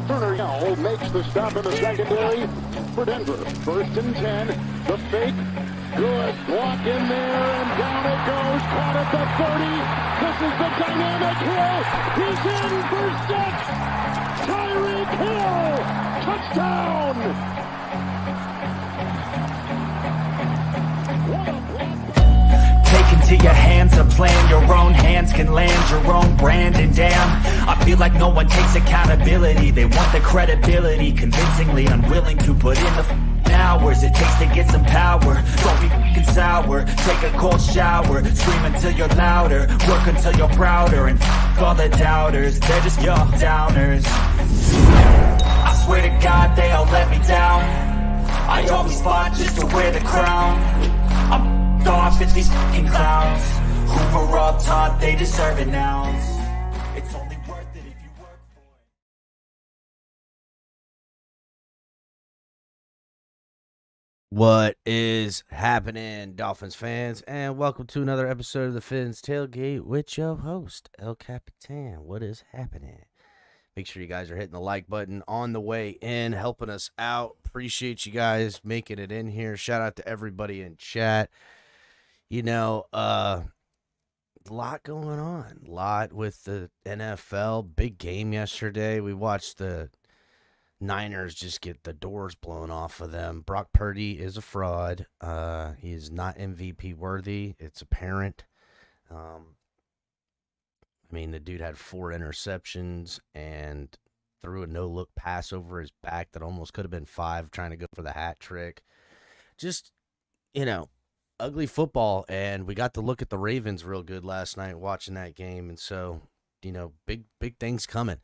Turner Yell makes the stop in the secondary for Denver. 1st and 10. The fake. Good. Block in there, and down it goes. Caught at the 30. This is the dynamic Hill. He's in for 6. Tyreek Hill. Touchdown. Take into your hands a plan, your own hands can land your own brand. And damn, I feel like no one takes accountability. They want the credibility, convincingly unwilling to put in the hours it takes to get some power. Don't be f***ing sour, take a cold shower, scream until you're louder, work until you're prouder, and f*** all the doubters, they're just your downers. I swear to God they all let me down. I always fought just to wear the crown. I'm off, it's these fucking clowns who were all taught they deserve it now. It's only worth it if you work for it. What is happening, Dolphins fans, and welcome to another episode of the Fins Tailgate with your host, El Capitan. What is happening? Make sure you guys are hitting the like button on the way in, helping us out. Appreciate you guys making it in here. Shout out to everybody in chat. You know, a lot going on. A lot with the NFL. Big game yesterday. We watched the Niners just get the doors blown off of them. Brock Purdy is a fraud. He is not MVP worthy. It's apparent. I mean, the dude had 4 interceptions and threw a no-look pass over his back that almost could have been 5, trying to go for the hat trick. Just, you know, ugly football, and we got to look at the Ravens real good last night watching that game, and so, you know, big things coming.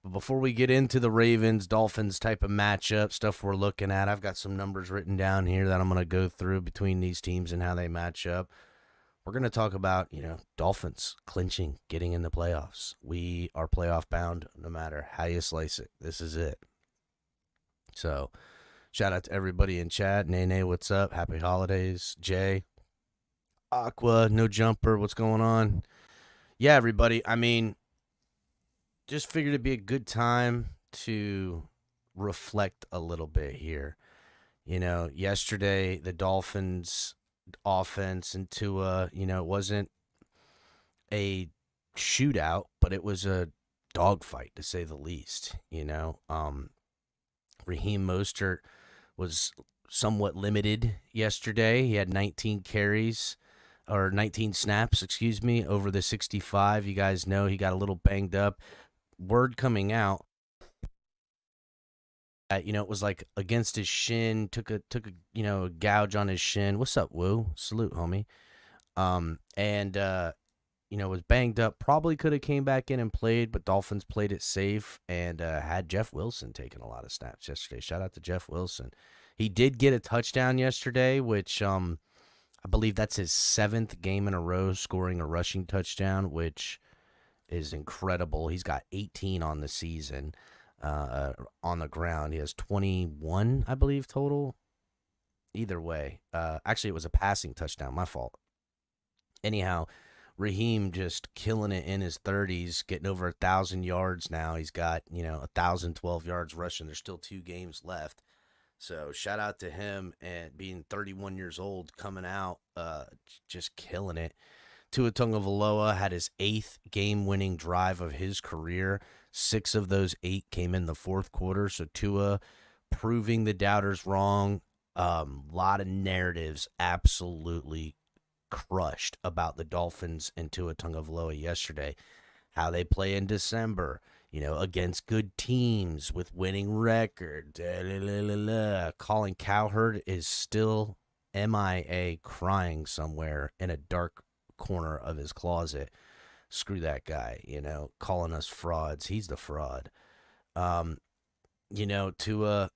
But before we get into the Ravens-Dolphins type of matchup, stuff we're looking at, I've got some numbers written down here that I'm going to go through between these teams and how they match up. We're going to talk about, you know, Dolphins clinching, getting in the playoffs. We are playoff bound no matter how you slice it. This is it. So, shout out to everybody in chat. Nene, what's up? Happy holidays. Jay, Aqua, No Jumper, what's going on? Yeah, everybody. I mean, just figured it'd be a good time to reflect a little bit here. You know, yesterday, the Dolphins offense and Tua, you know, it wasn't a shootout, but it was a dogfight, to say the least. You know, Raheem Mostert was somewhat limited yesterday. He had 19 carries, or 19 snaps, over the 65. You guys know he got a little banged up. Word coming out, you know, it was like against his shin, took a you know, a gouge on his shin. What's up, Woo? Salute, homie. You know, was banged up. Probably could have came back in and played, but Dolphins played it safe and had Jeff Wilson taking a lot of snaps yesterday. Shout out to Jeff Wilson. He did get a touchdown yesterday, which I believe that's his 7th game in a row scoring a rushing touchdown, which is incredible. He's got 18 on the season on the ground. He has 21, I believe, total. Either way. Actually, it was a passing touchdown. My fault. Anyhow, Raheem just killing it in his 30s, getting over 1,000 yards now. He's got, you know, 1,012 yards rushing. There's still 2 games left. So shout out to him, and being 31 years old, coming out, just killing it. Tua Tagovailoa had his 8th game-winning drive of his career. 6 of those 8 came in the 4th quarter. So Tua proving the doubters wrong. Lot of narratives absolutely crushed about the Dolphins and Tua Tagovailoa yesterday. How they play in December, you know, against good teams with winning record. Colin Cowherd is still MIA, crying somewhere in a dark corner of his closet. Screw that guy, you know, calling us frauds. He's the fraud. You know, Tua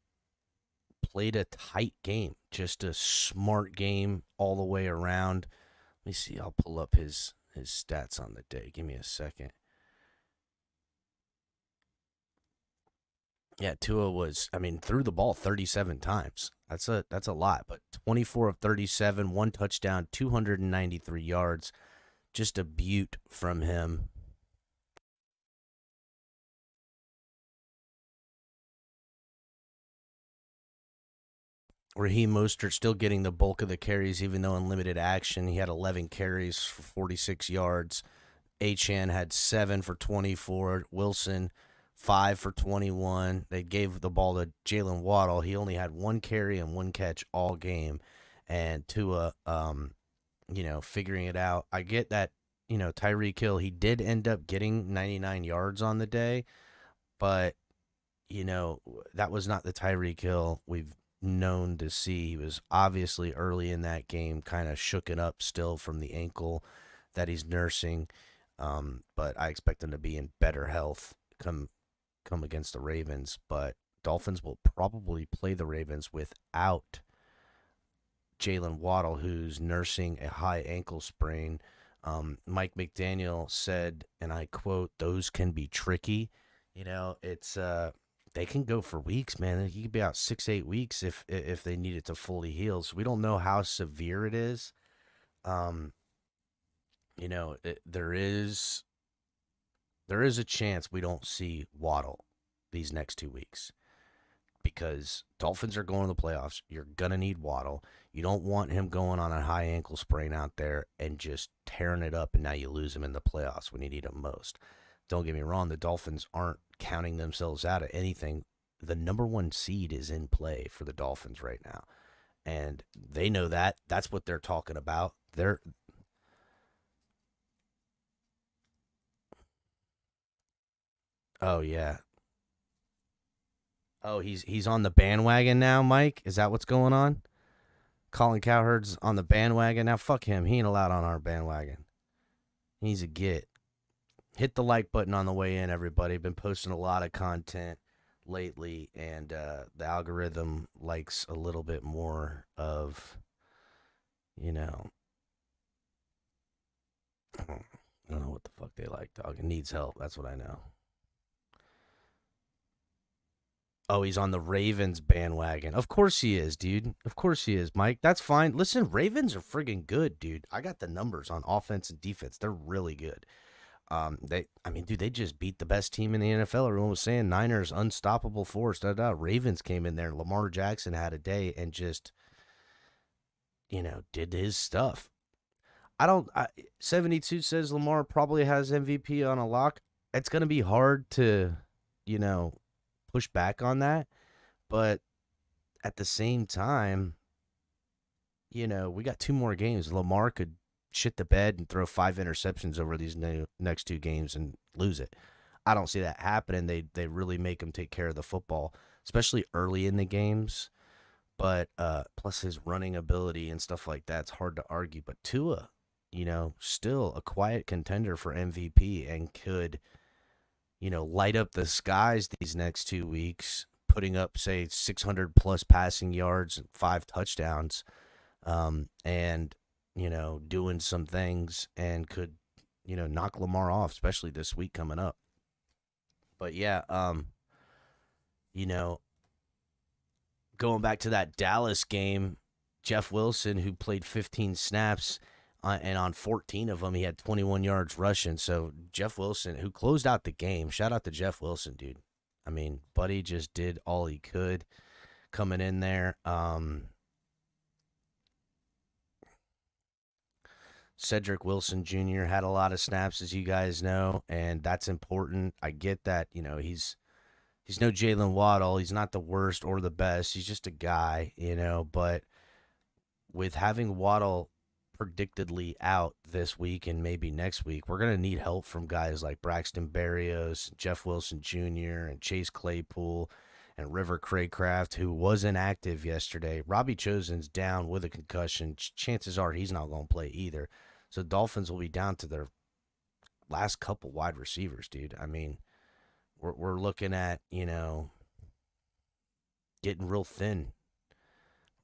played a tight game, just a smart game all the way around. Let me see. I'll pull up his stats on the day. Give me a second. Yeah, Tua was, I mean, threw the ball 37 times. That's a lot, but 24 of 37, 1 touchdown, 293 yards. Just a beaut from him. Raheem Mostert still getting the bulk of the carries, even though in limited action. He had 11 carries for 46 yards. Achane had 7 for 24. Wilson, 5 for 21. They gave the ball to Jalen Waddle. He only had 1 carry and 1 catch all game. And Tua, figuring it out. I get that, Tyreek Hill, he did end up getting 99 yards on the day, but, that was not the Tyreek Hill we've known to see. He was obviously early in that game kind of shooken up still from the ankle that he's nursing. But I expect him to be in better health come against the Ravens. But Dolphins will probably play the Ravens without Jalen Waddle, who's nursing a high ankle sprain. Mike McDaniel said, and I quote, "Those can be tricky." It's they can go for weeks, man. He could be out 6-8 weeks if they need it to fully heal. So we don't know how severe it is. There is a chance we don't see Waddle these next 2 weeks because Dolphins are going to the playoffs. You're going to need Waddle. You don't want him going on a high ankle sprain out there and just tearing it up, and now you lose him in the playoffs when you need him most. Don't get me wrong, the Dolphins aren't counting themselves out of anything. The number 1 seed is in play for the Dolphins right now, and they know that. That's what they're talking about. Oh yeah. Oh, he's on the bandwagon now, Mike? Is that what's going on? Colin Cowherd's on the bandwagon now. Fuck him. He ain't allowed on our bandwagon. He's a git. Hit the like button on the way in, everybody. Been posting a lot of content lately, and the algorithm likes a little bit more of, I don't know what the fuck they like, dog. It needs help. That's what I know. Oh, he's on the Ravens bandwagon. Of course he is, dude. Of course he is, Mike. That's fine. Listen, Ravens are friggin' good, dude. I got the numbers on offense and defense. They're really good. They just beat the best team in the NFL. Everyone was saying Niners unstoppable force. Ravens came in there. Lamar Jackson had a day and just, did his stuff. 72 says Lamar probably has MVP on a lock. It's going to be hard to, push back on that. But at the same time, we got 2 more games. Lamar could shit the bed and throw 5 interceptions over these next 2 games and lose it. I don't see that happening. They really make him take care of the football, especially early in the games. But plus his running ability and stuff like that's hard to argue. But Tua, still a quiet contender for MVP and could, light up the skies these next 2 weeks, putting up, say, 600 plus passing yards and 5 touchdowns, and doing some things and could, knock Lamar off, especially this week coming up. But yeah, going back to that Dallas game, Jeff Wilson, who played 15 snaps, and on 14 of them, he had 21 yards rushing. So Jeff Wilson, who closed out the game, shout out to Jeff Wilson, dude. I mean, buddy just did all he could coming in there. Cedric Wilson Jr. had a lot of snaps, as you guys know, and that's important. I get that, he's no Jalen Waddle. He's not the worst or the best. He's just a guy, but with having Waddle predictedly out this week and maybe next week, we're going to need help from guys like Braxton Berrios, Jeff Wilson Jr., and Chase Claypool, and River Craycraft, who was inactive yesterday. Robbie Chosen's down with a concussion. Chances are he's not going to play either. So Dolphins will be down to their last couple wide receivers, dude. I mean, we're looking at, getting real thin.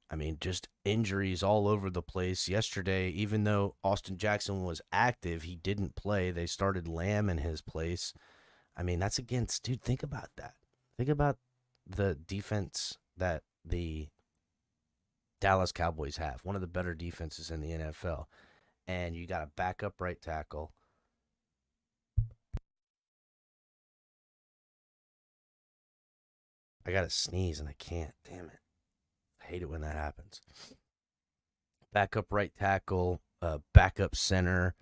I mean, just injuries all over the place. Yesterday, even though Austin Jackson was active, he didn't play. They started Lamb in his place. I mean, that's against, dude, think about that. Think about the defense that the Dallas Cowboys have. One of the better defenses in the NFL. And you got a backup right tackle. I got to sneeze and I can't. Damn it. I hate it when that happens. Backup right tackle, backup center,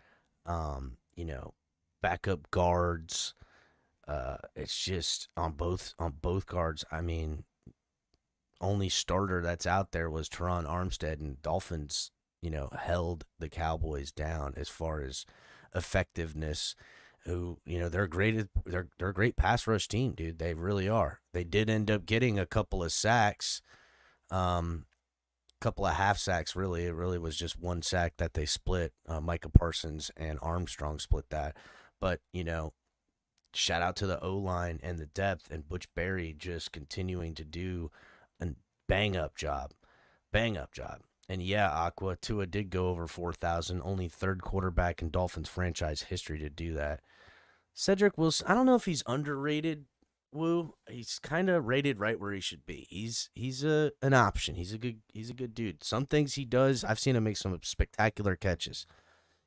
backup guards. It's just on both guards. I mean, only starter that's out there was Teron Armstead, and Dolphins, held the Cowboys down as far as effectiveness. Who, they're great. They're a great pass rush team, dude. They really are. They did end up getting a couple of sacks, couple of half sacks. Really, it really was just one sack that they split. Micah Parsons and Armstrong split that, but shout out to the O-line and the depth, and Butch Berry just continuing to do a bang-up job. And yeah, Aqua, Tua did go over 4,000, only third quarterback in Dolphins franchise history to do that. Cedric Wilson, I don't know if he's underrated, Woo. He's kind of rated right where he should be. He's an option. He's a good dude. Some things he does, I've seen him make some spectacular catches.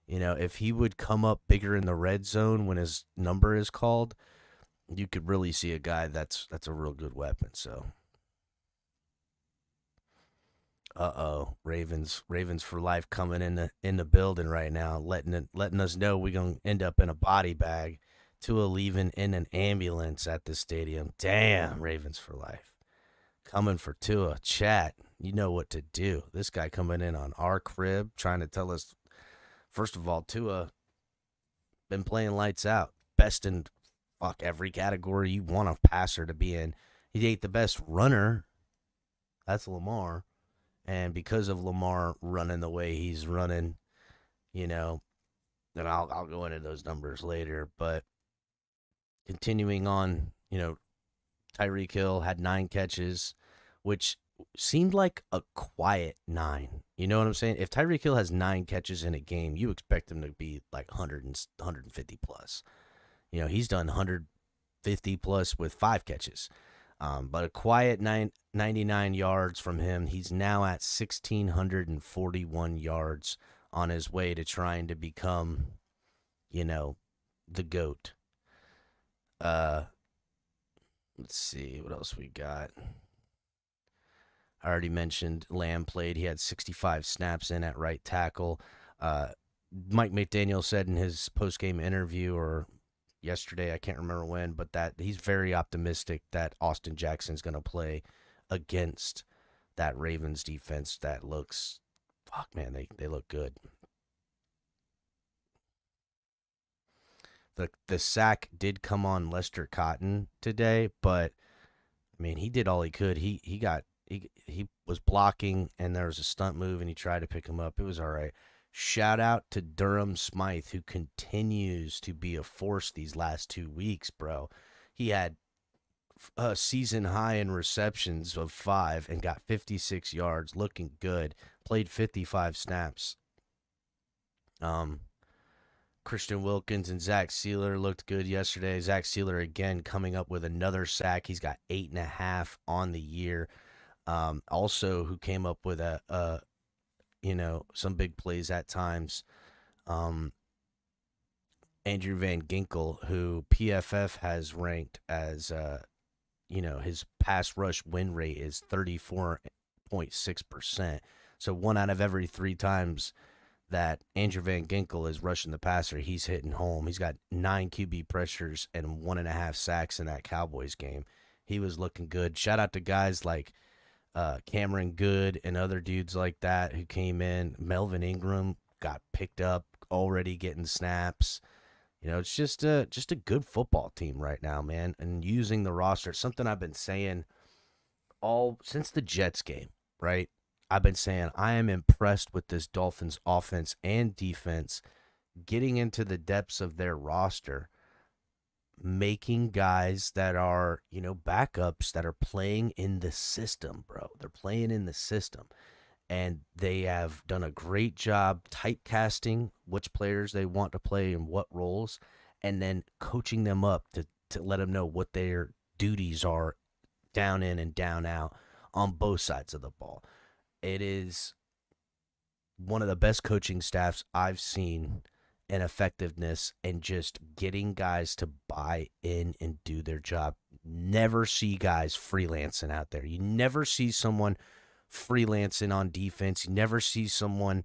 If he would come up bigger in the red zone when his number is called, you could really see a guy that's a real good weapon. So, Ravens for life coming in the building right now, letting us know we're gonna end up in a body bag. Tua leaving in an ambulance at the stadium. Damn, Ravens for life. Coming for Tua. Chat, you know what to do. This guy coming in on our crib trying to tell us, first of all, Tua been playing lights out. Best in every category you want a passer to be in. He ain't the best runner. That's Lamar. And because of Lamar running the way he's running, then I'll go into those numbers later. But continuing on, Tyreek Hill had 9 catches, which seemed like a quiet 9. You know what I'm saying? If Tyreek Hill has 9 catches in a game, you expect him to be like 100 and 150 plus. He's done 150 plus with 5 catches. But a quiet 99 yards from him. He's now at 1,641 yards on his way to trying to become, the GOAT. Let's see what else we got. I already mentioned Lamb played. He had 65 snaps in at right tackle. Mike McDaniel said in his post-game interview, or yesterday, I can't remember when, but that he's very optimistic that Austin Jackson's going to play against that Ravens defense that looks, they look good. The sack did come on Lester Cotton today, but he did all he could. He was blocking, and there was a stunt move, and he tried to pick him up. It was all right. Shout out to Durham Smythe, who continues to be a force these last 2 weeks, bro. He had a season high in receptions of 5 and got 56 yards, looking good. Played 55 snaps. Christian Wilkins and Zach Sealer looked good yesterday. Zach Sealer again coming up with another sack. He's got 8.5 on the year. Also, who came up with some big plays at times. Andrew Van Ginkel, who PFF has ranked as, his pass rush win rate is 34.6%. So 1 out of every 3 times that Andrew Van Ginkel is rushing the passer, he's hitting home. He's got 9 QB pressures and 1.5 sacks in that Cowboys game. He was looking good. Shout out to guys like Cameron Good and other dudes like that who came in. Melvin Ingram got picked up, already getting snaps. It's just a good football team right now, man. And using the roster, something I've been saying all since the Jets game, right? I've been saying I am impressed with this Dolphins offense and defense getting into the depths of their roster, making guys that are, backups that are playing in the system, bro. They're playing in the system. And they have done a great job typecasting which players they want to play in what roles, and then coaching them up to let them know what their duties are down in and down out on both sides of the ball. It is one of the best coaching staffs I've seen in effectiveness and just getting guys to buy in and do their job. Never see guys freelancing out there. You never see someone freelancing on defense. You never see someone.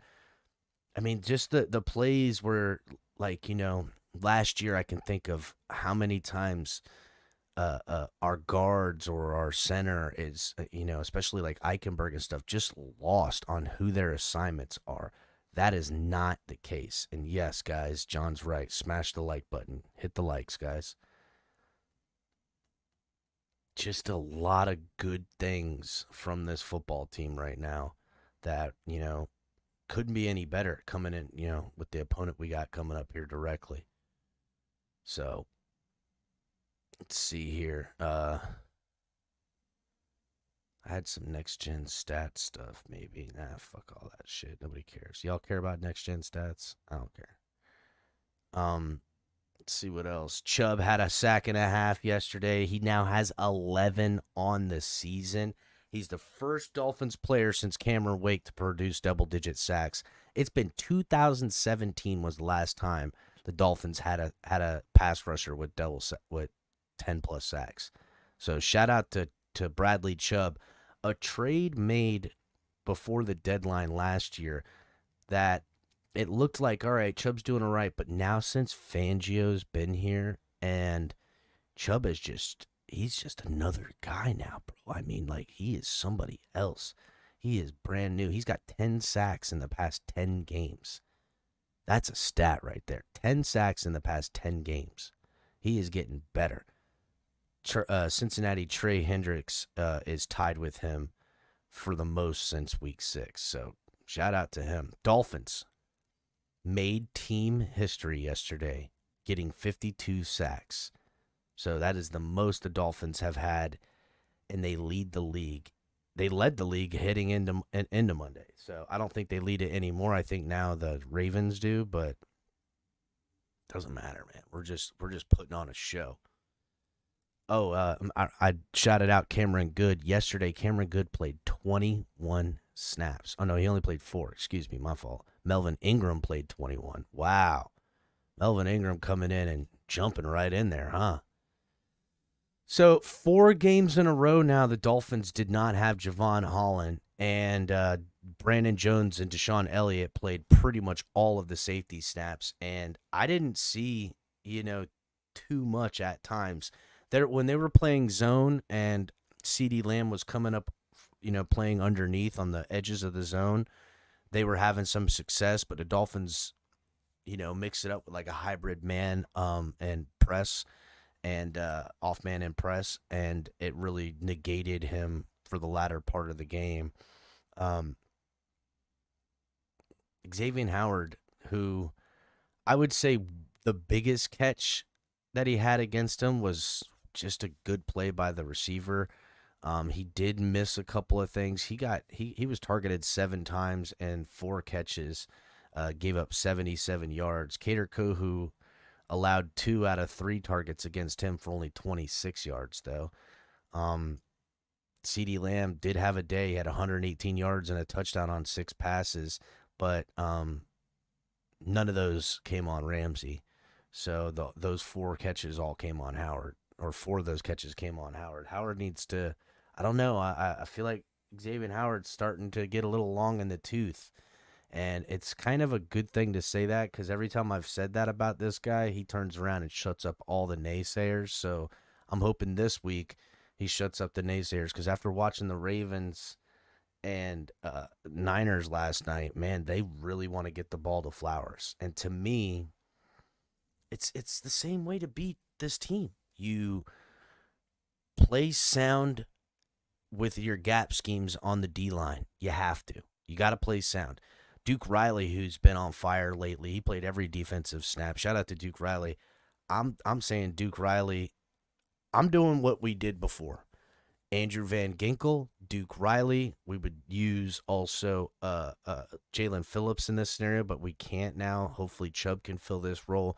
I mean, just the plays were like, last year I can think of how many times our guards or our center is, especially like Eichenberg and stuff, just lost on who their assignments are. That is not the case. And yes, guys, John's right. Smash the like button. Hit the likes, guys. Just a lot of good things from this football team right now that, couldn't be any better coming in, with the opponent we got coming up here directly. So, let's see here. I had some next-gen stat stuff, maybe. Nah, fuck all that shit. Nobody cares. Y'all care about next-gen stats? I don't care. Let's see what else. Chubb had a sack and a half yesterday. He now has 11 on the season. He's the first Dolphins player since Cameron Wake to produce double-digit sacks. It's been 2017 was the last time the Dolphins had a pass rusher with 10-plus sacks. So shout out to Bradley Chubb. A trade made before the deadline last year that it looked like, all right, Chubb's doing all right, but now since Fangio's been here and Chubb is he's just another guy now, bro. I mean, like, he is somebody else. He is brand new. He's got 10 sacks in the past 10 games. That's a stat right there. 10 sacks in the past 10 games. He is getting better. Cincinnati Trey Hendricks is tied with him for the most since week 6. So shout out to him. Dolphins made team history yesterday, getting 52 sacks. So that is the most the Dolphins have had, and they lead the league. They led the league heading into Monday. So I don't think they lead it anymore. I think now the Ravens do, but it doesn't matter, man. We're just putting on a show. Oh, I shouted out Cameron Good. Yesterday, Cameron Good played 21 snaps. Oh, no, he only played 4. Excuse me, my fault. Melvin Ingram played 21. Wow. Melvin Ingram coming in and jumping right in there, huh? So 4 games in a row now, the Dolphins did not have Javon Holland, and Brandon Jones and Deshaun Elliott played pretty much all of the safety snaps, and I didn't see, too much at times. When they were playing zone and CeeDee Lamb was coming up, playing underneath on the edges of the zone, they were having some success, but the Dolphins, mix it up with like a hybrid man and press and off man and press, and it really negated him for the latter part of the game. Xavier Howard, who I would say the biggest catch that he had against him was just a good play by the receiver. He did miss a couple of things. He was targeted 7 times and 4 catches, gave up 77 yards. Kader Kohu allowed 2 out of 3 targets against him for only 26 yards, though. CeeDee Lamb did have a day. He had 118 yards and a touchdown on 6 passes, but none of those came on Ramsey. So those 4 catches all came on Howard, or 4 of those catches came on Howard. Howard needs to, I don't know, I feel like Xavier Howard's starting to get a little long in the tooth. And it's kind of a good thing to say that, because every time I've said that about this guy, he turns around and shuts up all the naysayers. So I'm hoping this week he shuts up the naysayers, because after watching the Ravens and Niners last night, man, they really want to get the ball to Flowers. And to me, it's the same way to beat this team. You play sound with your gap schemes on the D-line. You have to. You got to play sound. Duke Riley, who's been on fire lately, he played every defensive snap. Shout out to Duke Riley. I'm saying Duke Riley, I'm doing what we did before. Andrew Van Ginkel, Duke Riley. We would use also Jalen Phillips in this scenario, but we can't now. Hopefully Chubb can fill this role.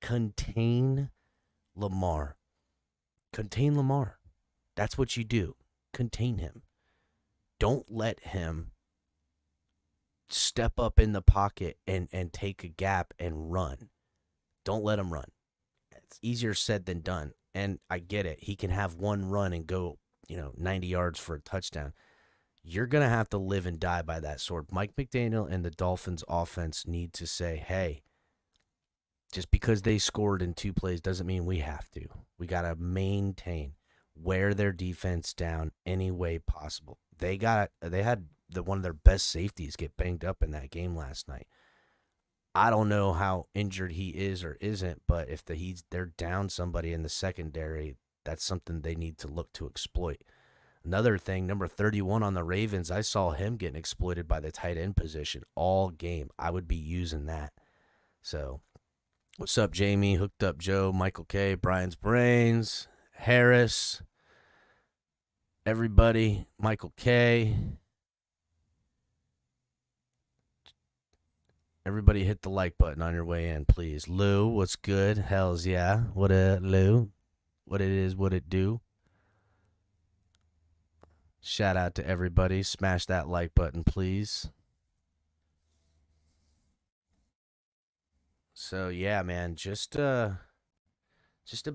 Contain Lamar. Contain Lamar. That's what you do. Contain him. Don't let him step up in the pocket and take a gap and run. Don't let him run. It's easier said than done. And I get it. He can have one run and go, 90 yards for a touchdown. you're going to have to live and die by that sword. Mike McDaniel and the Dolphins offense need to say, hey, just because they scored in 2 plays doesn't mean we have to. We got to maintain, wear their defense down any way possible. They had one of their best safeties get banged up in that game last night. I don't know how injured he is or isn't, but if they're down somebody in the secondary, that's something they need to look to exploit. Another thing, number 31 on the Ravens, I saw him getting exploited by the tight end position all game. I would be using that. So, what's up, Jamie? Hooked Up Joe, Michael K, Brian's Brains, Harris, everybody, Michael K. Everybody hit the like button on your way in, please. Lou, what's good? Hells yeah. What Lou? What it is, what it do? Shout out to everybody. Smash that like button, please. So yeah, man, just a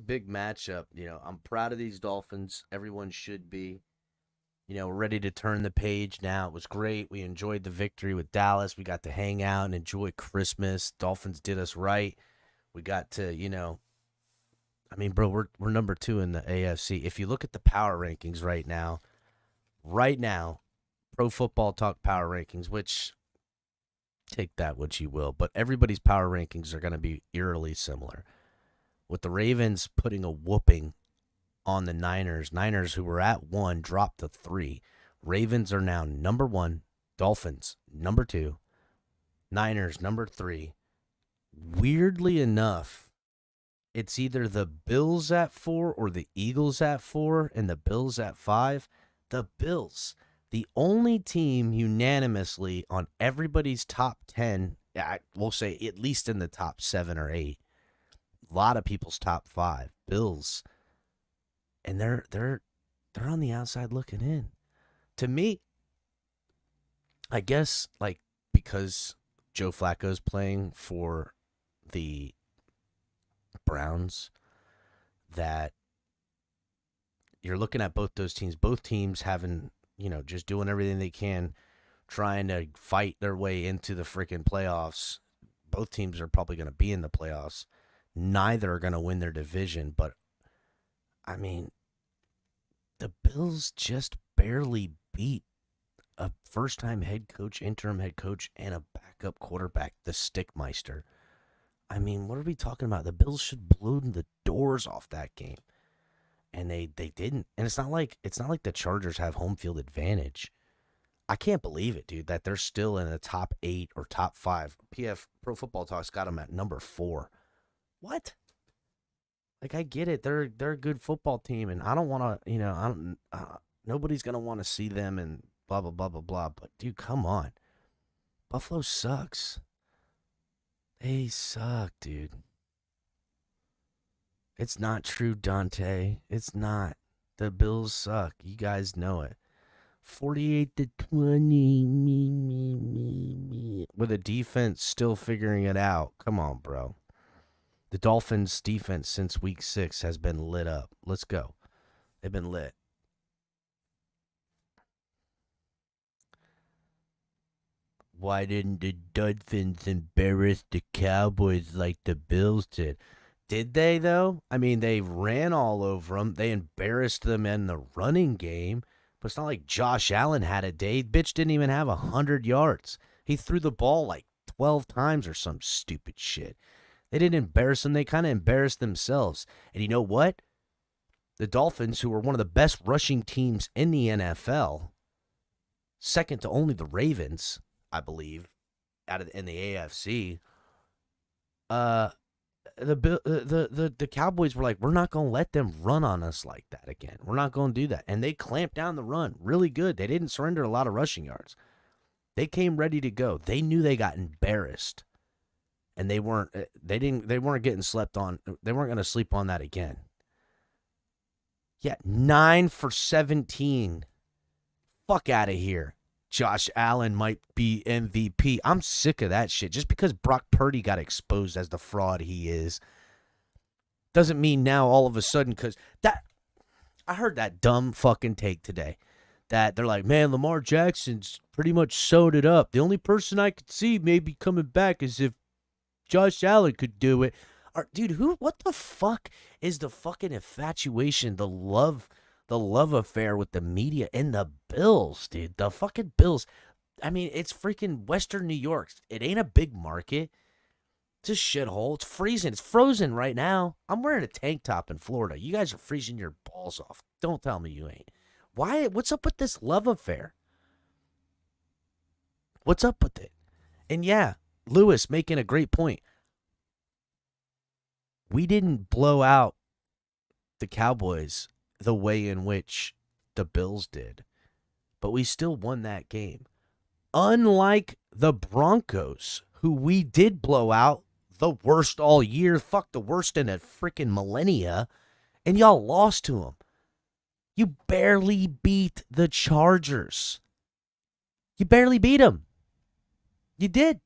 big matchup. I'm proud of these Dolphins. Everyone should be. We're ready to turn the page now. It was great. We enjoyed the victory with Dallas. We got to hang out and enjoy Christmas. Dolphins did us right. We got to, bro, we're number 2 in the AFC. If you look at the power rankings right now, Pro Football Talk power rankings, which take that what you will, but everybody's power rankings are going to be eerily similar. With the Ravens putting a whooping on the Niners who were at 1 dropped to 3. Ravens are now number 1, Dolphins number 2, Niners number 3. Weirdly enough, it's either the Bills at 4 or the Eagles at 4 and the Bills at 5. The Bills, the only team unanimously on everybody's top 10, we'll say at least in the top 7 or 8. A lot of people's top 5, Bills. And they're on the outside looking in. To me, I guess because Joe Flacco's playing for the Browns, that you're looking at both those teams. Both teams having, just doing everything they can, trying to fight their way into the freaking playoffs. Both teams are probably going to be in the playoffs. Neither are going to win their division, but the Bills just barely beat a first-time head coach, interim head coach, and a backup quarterback, the Stickmeister. What are we talking about? The Bills should blow the doors off that game, and they didn't. And it's not like the Chargers have home field advantage. I can't believe it, dude, that they're still in the top 8 or top 5. Pro Football Talk's got them at number 4. What? I get it. They're a good football team, and I don't want to, nobody's going to want to see them and blah, blah, blah, blah, blah. But, dude, come on. Buffalo sucks. They suck, dude. It's not true, Dante. It's not. The Bills suck. You guys know it. 48-20. Me. With a defense still figuring it out. Come on, bro. The Dolphins' defense since week 6 has been lit up. Let's go. They've been lit. Why didn't the Dolphins embarrass the Cowboys like the Bills did? Did they, though? They ran all over them. They embarrassed them in the running game. But it's not like Josh Allen had a day. Bitch didn't even have 100 yards. He threw the ball 12 times or some stupid shit. They didn't embarrass them. They kind of embarrassed themselves. And you know what? The Dolphins, who are one of the best rushing teams in the NFL, second to only the Ravens, I believe, in the AFC, the Cowboys were like, we're not going to let them run on us like that again. We're not going to do that. And they clamped down the run really good. They didn't surrender a lot of rushing yards. They came ready to go. They knew they got embarrassed. And they weren't getting slept on. They weren't going to sleep on that again. Yeah, 9 for 17. Fuck out of here. Josh Allen might be MVP. I'm sick of that shit. Just because Brock Purdy got exposed as the fraud he is doesn't mean now all of a sudden, because I heard that dumb fucking take today that they're like, man, Lamar Jackson's pretty much sewed it up. The only person I could see maybe coming back is if Josh Allen could do it. Dude, what the fuck is the fucking infatuation, the love affair with the media and the Bills, dude? The fucking Bills. I mean, it's freaking Western New York. It ain't a big market. It's a shithole. It's freezing. It's frozen right now. I'm wearing a tank top in Florida. You guys are freezing your balls off. Don't tell me you ain't. Why? What's up with this love affair? What's up with it? And yeah, Lewis making a great point. We didn't blow out the Cowboys the way in which the Bills did, but we still won that game. Unlike the Broncos, who we did blow out, the worst all year, fuck the worst in a freaking millennia, and y'all lost to them. You barely beat the Chargers. You barely beat them. You did.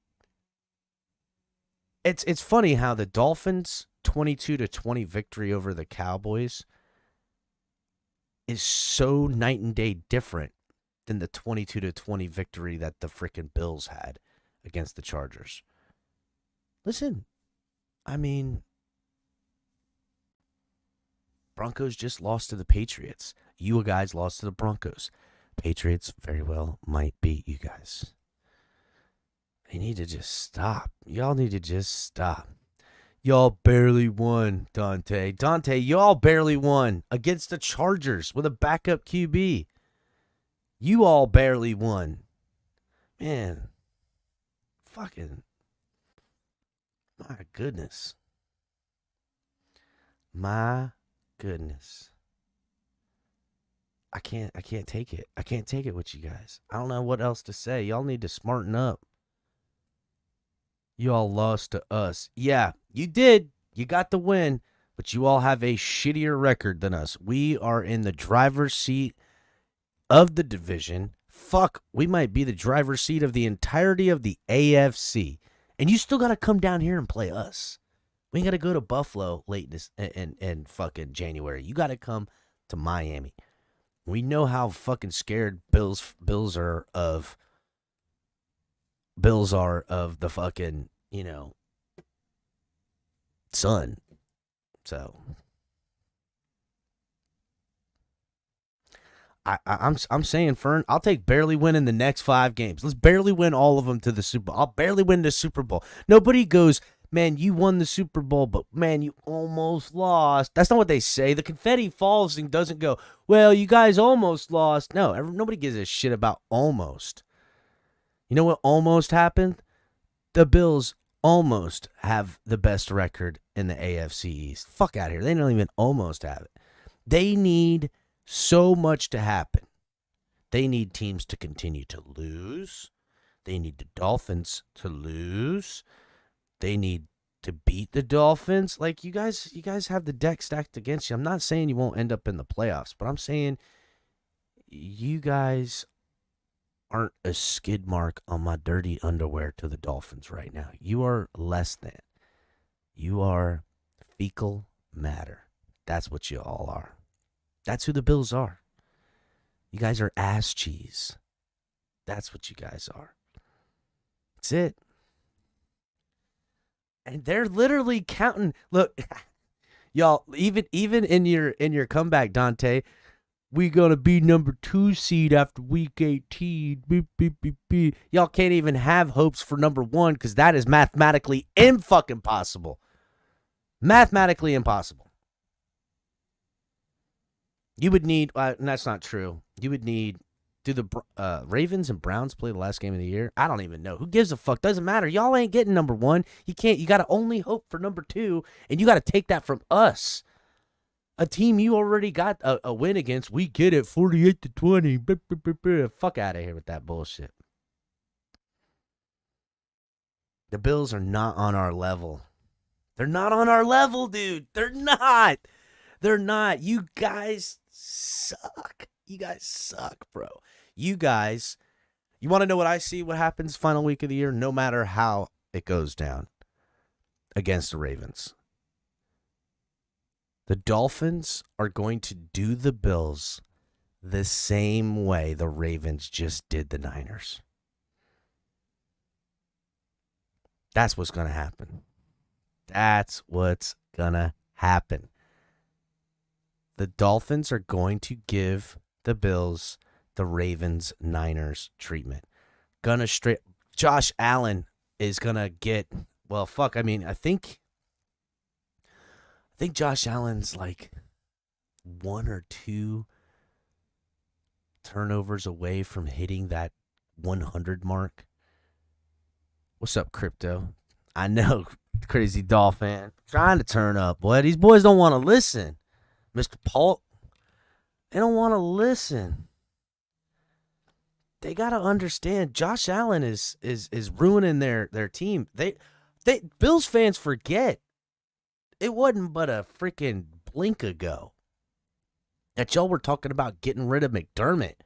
It's funny how the Dolphins 22-20 victory over the Cowboys is so night and day different than the 22-20 victory that the freaking Bills had against the Chargers. Listen, I mean, Broncos just lost to the Patriots. You guys lost to the Broncos. Patriots very well might beat you guys. They need to just stop. Y'all need to just stop. Y'all barely won, Dante. Dante, y'all barely won against the Chargers with a backup QB. You all barely won. Man, fucking, my goodness. My goodness. I can't take it. I can't take it with you guys. I don't know what else to say. Y'all need to smarten up. You all lost to us. Yeah, you did. You got the win, but you all have a shittier record than us. We are in the driver's seat of the division. Fuck, we might be the driver's seat of the entirety of the AFC. And you still got to come down here and play us. We ain't got to go to Buffalo late in fucking January. You got to come to Miami. We know how fucking scared Bills are of the fucking, sun. So I'm saying, Fern, I'll take barely winning the next 5 games. Let's barely win all of them to the Super Bowl. I'll barely win the Super Bowl. Nobody goes, man, you won the Super Bowl, but man, you almost lost. That's not what they say. The confetti falls and doesn't go, well, you guys almost lost. No, nobody gives a shit about almost. You know what almost happened? The Bills almost have the best record in the AFC East. Fuck out of here. They don't even almost have it. They need so much to happen. They need teams to continue to lose. They need the Dolphins to lose. They need to beat the Dolphins. Like, you guys have the deck stacked against you. I'm not saying you won't end up in the playoffs, but I'm saying you guys aren't a skid mark on my dirty underwear to the Dolphins right now. You are less than. You are fecal matter. That's what you all are. That's who the Bills are. You guys are ass cheese. That's what you guys are. That's it. And they're literally counting. Look, y'all, even in your comeback, Dante, we gonna be number 2 seed after week 18. Beep, beep, beep, beep. Y'all can't even have hopes for number 1 because that is mathematically impossible. Mathematically impossible. You would need, and that's not true. You would need, do the Ravens and Browns play the last game of the year? I don't even know. Who gives a fuck? Doesn't matter. Y'all ain't getting number 1. You got to only hope for number 2, and you got to take that from us. A team you already got a win against. We get it, 48-20. Fuck out of here with that bullshit. The Bills are not on our level. They're not on our level, dude. They're not. They're not. You guys suck. You guys suck, bro. You guys, you want to know what I see? What happens final week of the year? No matter how it goes down against the Ravens. The Dolphins are going to do the Bills the same way the Ravens just did the Niners. That's what's going to happen. That's what's going to happen. The Dolphins are going to give the Bills the Ravens-Niners treatment. Josh Allen is going to get, well, fuck, I mean, I think Josh Allen's like 1 or 2 turnovers away from hitting that 100 mark. What's up, Crypto? I know, crazy Dolphin. Trying to turn up, boy. These boys don't want to listen. Mr. Paul, they don't want to listen. They got to understand Josh Allen is ruining their team. They Bills fans forget it wasn't but a freaking blink ago that y'all were talking about getting rid of McDermott.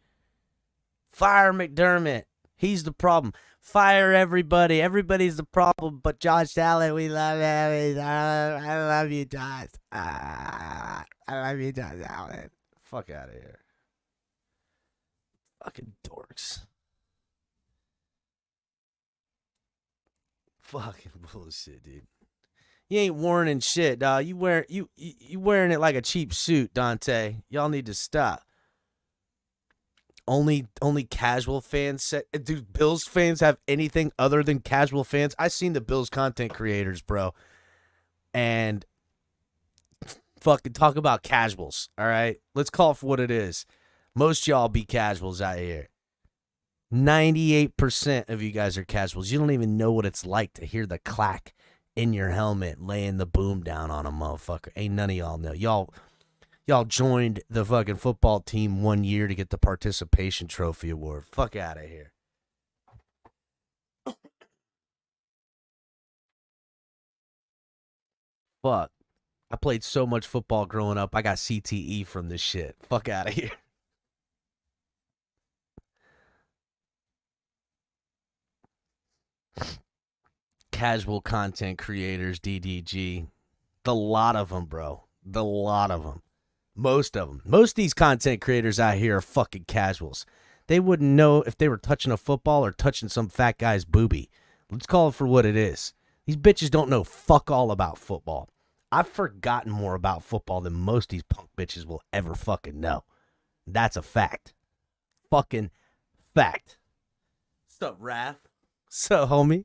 Fire McDermott. He's the problem. Fire everybody. Everybody's the problem. But Josh Allen, we love him. I love you, Josh. I love you, Josh Allen. Fuck out of here. Fucking dorks. Fucking bullshit, dude. You ain't wearing shit, dog. You wearing it like a cheap suit, Dante. Y'all need to stop. Only casual fans said, do Bills fans have anything other than casual fans? I seen the Bills content creators, bro. And fucking talk about casuals, all right? Let's call it for what it is. Most y'all be casuals out here. 98% of you guys are casuals. You don't even know what it's like to hear the clack in your helmet laying the boom down on a motherfucker. Ain't none of y'all know. Y'all joined the fucking football team 1 year to get the participation trophy award. Fuck out of here. Fuck. I played so much football growing up. I got CTE from this shit. Fuck out of here. Casual content creators, DDG. The lot of them, bro. The lot of them. Most of them. Most of these content creators out here are fucking casuals. They wouldn't know if they were touching a football or touching some fat guy's boobie. Let's call it for what it is. These bitches don't know fuck all about football. I've forgotten more about football than most of these punk bitches will ever fucking know. That's a fact. Fucking fact. What's up, Raph? What's up, homie?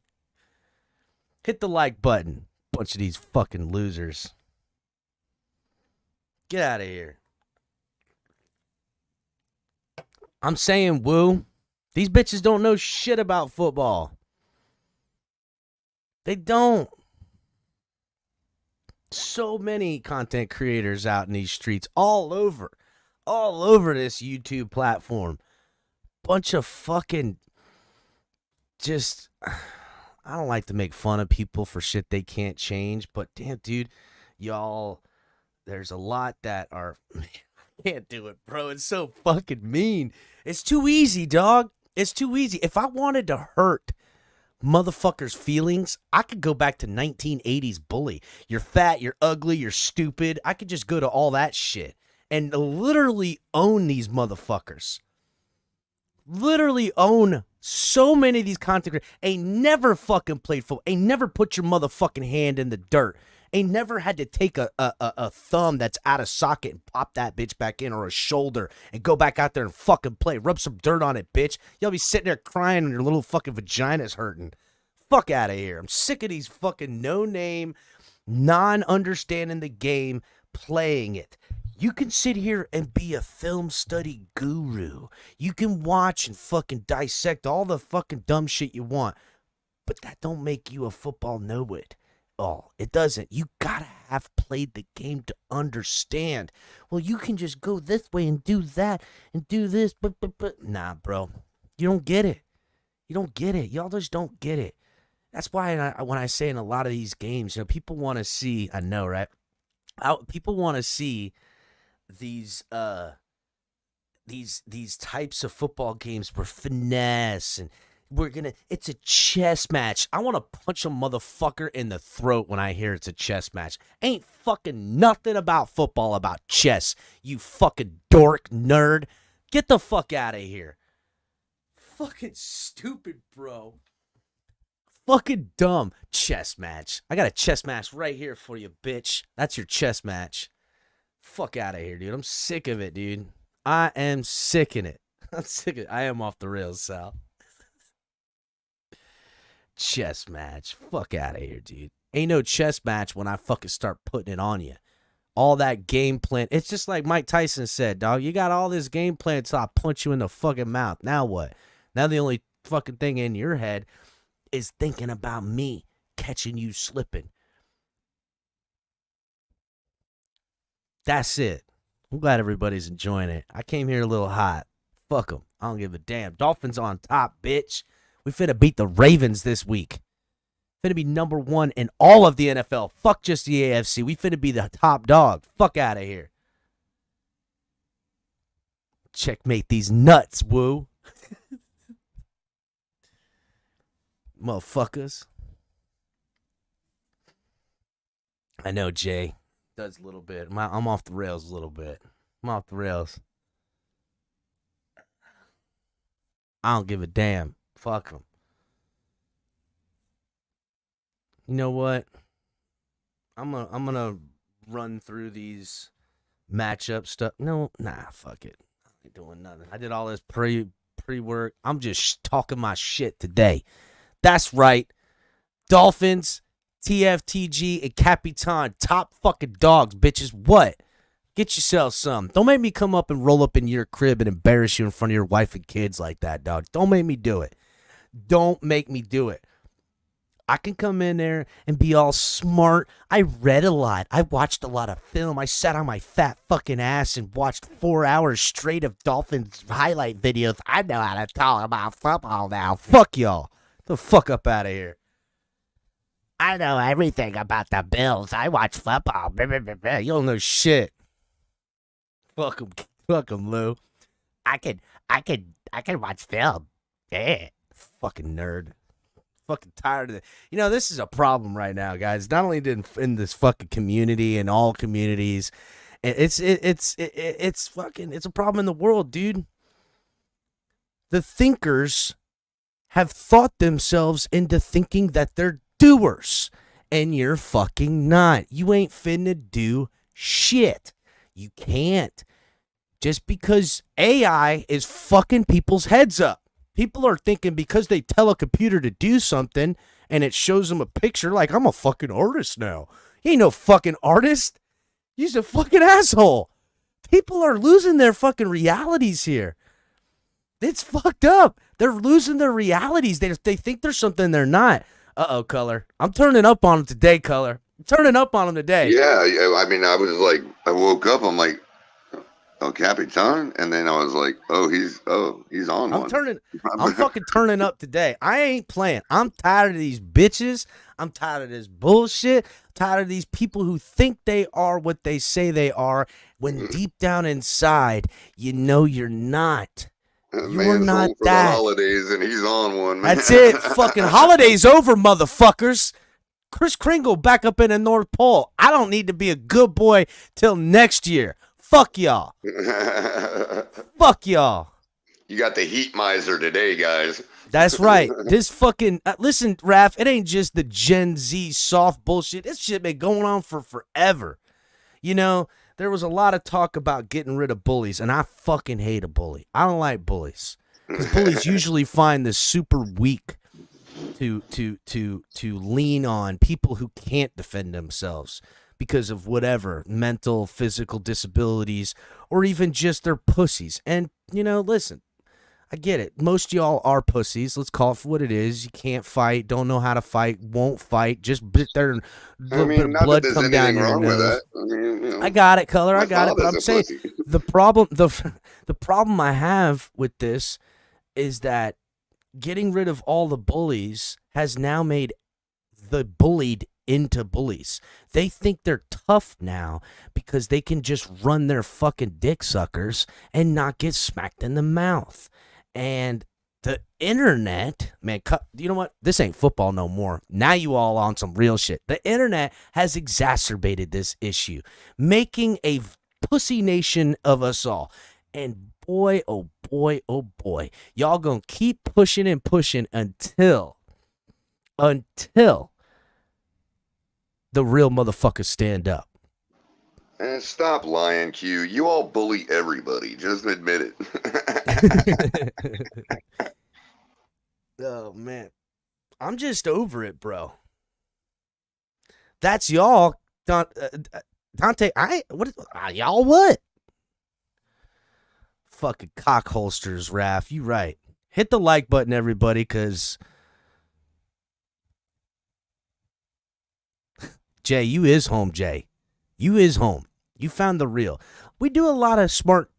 Hit the like button. Bunch of these fucking losers. Get out of here. I'm saying, woo. These bitches don't know shit about football. They don't. So many content creators out in these streets, all over this YouTube platform. Bunch of fucking just, I don't like to make fun of people for shit they can't change, but damn, dude, y'all, there's a lot that are, can't do it, bro. It's so fucking mean. It's too easy, dog. It's too easy. If I wanted to hurt motherfuckers' feelings, I could go back to 1980s bully. You're fat, you're ugly, you're stupid. I could just go to all that shit and literally own these motherfuckers. Literally own so many of these content creators. Ain't never fucking played football. Ain't never put your motherfucking hand in the dirt. Ain't never had to take a thumb that's out of socket and pop that bitch back in, or a shoulder and go back out there and fucking play. Rub some dirt on it, bitch. Y'all be sitting there crying when your little fucking vagina's hurting. Fuck out of here. I'm sick of these fucking no-name, non-understanding the game, playing it. You can sit here and be a film study guru. You can watch and fucking dissect all the fucking dumb shit you want, but that don't make you a football know-it. Oh, it doesn't. You gotta have played the game to understand. Well, you can just go this way and do that and do this, but nah, bro. You don't get it. You don't get it. Y'all just don't get it. That's why when I say in a lot of these games, people want to see, I know, right? People want to see these types of football games where finesse and it's a chess match. I want to punch a motherfucker in the throat when I hear it's a chess match. Ain't fucking nothing about football about chess, you fucking dork nerd. Get the fuck out of here. Fucking stupid, bro. Fucking dumb. Chess match. I got a chess match right here for you, bitch. That's your chess match. Fuck out of here, dude. I'm sick of it, dude. I am sick in it. I'm sick of it. I am off the rails, Sal. Chess match. Fuck out of here, dude. Ain't no chess match when I fucking start putting it on you. All that game plan. It's just like Mike Tyson said, dog. You got all this game plan until I punch you in the fucking mouth. Now what? Now the only fucking thing in your head is thinking about me catching you slipping. That's it. I'm glad everybody's enjoying it. I came here a little hot. Fuck them. I don't give a damn. Dolphins on top, bitch. We finna beat the Ravens this week. Finna be number 1 in all of the NFL. Fuck just the AFC. We finna be the top dog. Fuck out of here. Checkmate these nuts, woo. Motherfuckers. I know, Jay. Does a little bit. I'm off the rails a little bit. I'm off the rails. I don't give a damn. Fuck them. You know what? I'm gonna run through these matchup stuff. No, nah, fuck it. I ain't doing nothing. I did all this pre-work. I'm just talking my shit today. That's right. Dolphins, TFTG, and Capitan, top fucking dogs, bitches. What? Get yourself some. Don't make me come up and roll up in your crib and embarrass you in front of your wife and kids like that, dog. Don't make me do it. Don't make me do it. I can come in there and be all smart. I read a lot. I watched a lot of film. I sat on my fat fucking ass and watched 4 hours straight of Dolphins highlight videos. I know how to talk about football now. Fuck y'all. Get the fuck up out of here. I know everything about the Bills. I watch football. You don't know shit. Fuck them, Lou. I can watch film. Yeah. Fucking nerd. Fucking tired of it. You know, this is a problem right now, guys. Not only in this fucking community and all communities, it's a problem in the world, dude. The thinkers have thought themselves into thinking that they're doers, and you're fucking not. You ain't finna do shit. You can't. Just because AI is fucking people's heads up. People are thinking because they tell a computer to do something and it shows them a picture, like, I'm a fucking artist now. You ain't no fucking artist. You're a fucking asshole. People are losing their fucking realities here. It's fucked up. They're losing their realities. They think they're something they're not. Uh-oh, Color. I'm turning up on them today, Color. I'm turning up on them today. Yeah, I mean, I was like, I woke up, I'm like, oh, Capitan, and then I was like, he's on one. I'm fucking turning up today. I ain't playing. I'm tired of these bitches. I'm tired of this bullshit. Tired of these people who think they are what they say they are, when deep down inside, you know you're not. You're not for that. The holidays, and he's on one, man. That's it. Fucking holidays over, motherfuckers. Kris Kringle back up in the North Pole. I don't need to be a good boy till next year. Fuck y'all. Fuck y'all. You got the heat miser today, guys. That's right. This fucking... listen, Raph, it ain't just the Gen Z soft bullshit. This shit been going on for forever. You know, there was a lot of talk about getting rid of bullies, and I fucking hate a bully. I don't like bullies. Because bullies usually find the super weak to lean on, people who can't defend themselves because of whatever, mental, physical disabilities, or even just their pussies. And, you know, listen, I get it. Most of y'all are pussies. Let's call it for what it is. You can't fight, don't know how to fight, won't fight, just bit there and a little bit of blood come down your nose. I got it, Color. I got it. But I'm saying the problem I have with this is that getting rid of all the bullies has now made the bullied into bullies. They think they're tough now because they can just run their fucking dick suckers and not get smacked in the mouth. And the internet, man, you know what? This ain't football no more. Now you all on some real shit. The internet has exacerbated this issue, making a pussy nation of us all. And boy, oh boy, y'all gonna keep pushing and pushing until the real motherfuckers stand up. And stop lying, Q. You all bully everybody. Just admit it. Oh, man. I'm just over it, bro. That's y'all. Dante, y'all what? Fucking cock holsters, Raph. You right. Hit the like button, everybody, because Jay, you is home, Jay. You is home. You found the real. We do a lot of smart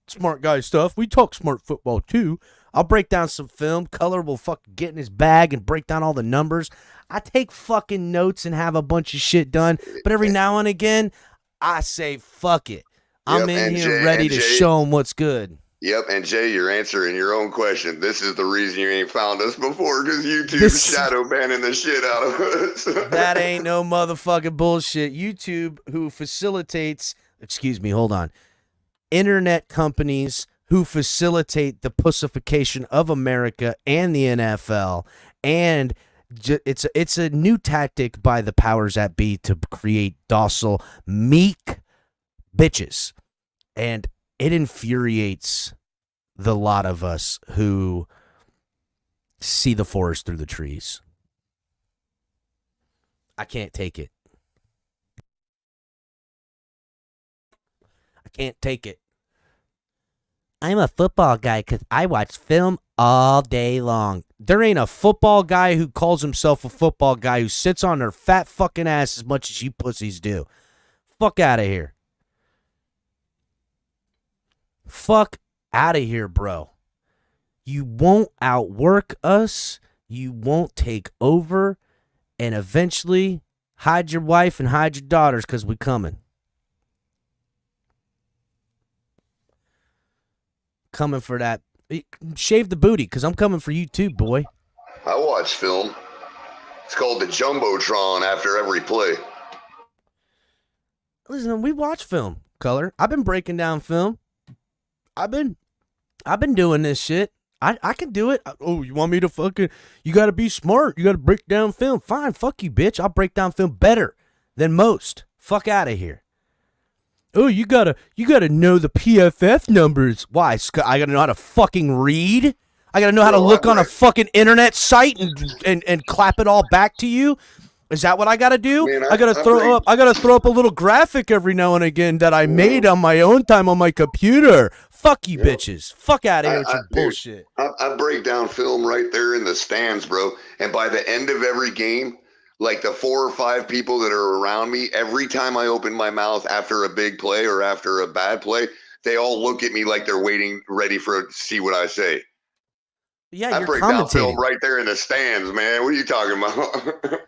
guy stuff. We talk smart football, too. I'll break down some film. Color will fucking get in his bag and break down all the numbers. I take fucking notes and have a bunch of shit done. But every now and again, I say, fuck it. I'm in here ready to show them what's good. Yep, and Jay, you're answering your own question. This is the reason you ain't found us before, because YouTube's shadow banning the shit out of us. That ain't no motherfucking bullshit. YouTube, who facilitates, internet companies who facilitate the pussification of America and the NFL, and it's a new tactic by the powers that be to create docile, meek bitches, and it infuriates the lot of us who see the forest through the trees. I can't take it. I can't take it. I'm a football guy because I watch film all day long. There ain't a football guy who calls himself a football guy who sits on their fat fucking ass as much as you pussies do. Fuck out of here. Fuck out of here, bro. You won't outwork us. You won't take over. And eventually, hide your wife and hide your daughters because we coming. Coming for that. Shave the booty because I'm coming for you too, boy. I watch film. It's called the Jumbotron after every play. Listen, we watch film, Color. I've been breaking down film. I've been doing this shit. I can do it. Oh, you want me to fucking... You got to be smart. You got to break down film. Fine, fuck you, bitch. I'll break down film better than most. Fuck out of here. Oh, you gotta know the PFF numbers. Why? I gotta know how to fucking read? I gotta know how to look on a fucking internet site and clap it all back to you? Is that what I gotta do? Man, I gotta throw up a little graphic every now and again that I made on my own time on my computer. Fuck you, bitches. Fuck out of here with your bullshit. I break down film right there in the stands, bro. And by the end of every game, like the 4 or 5 people that are around me, every time I open my mouth after a big play or after a bad play, they all look at me like they're ready to see what I say. Yeah, I break down film right there in the stands, man. What are you talking about?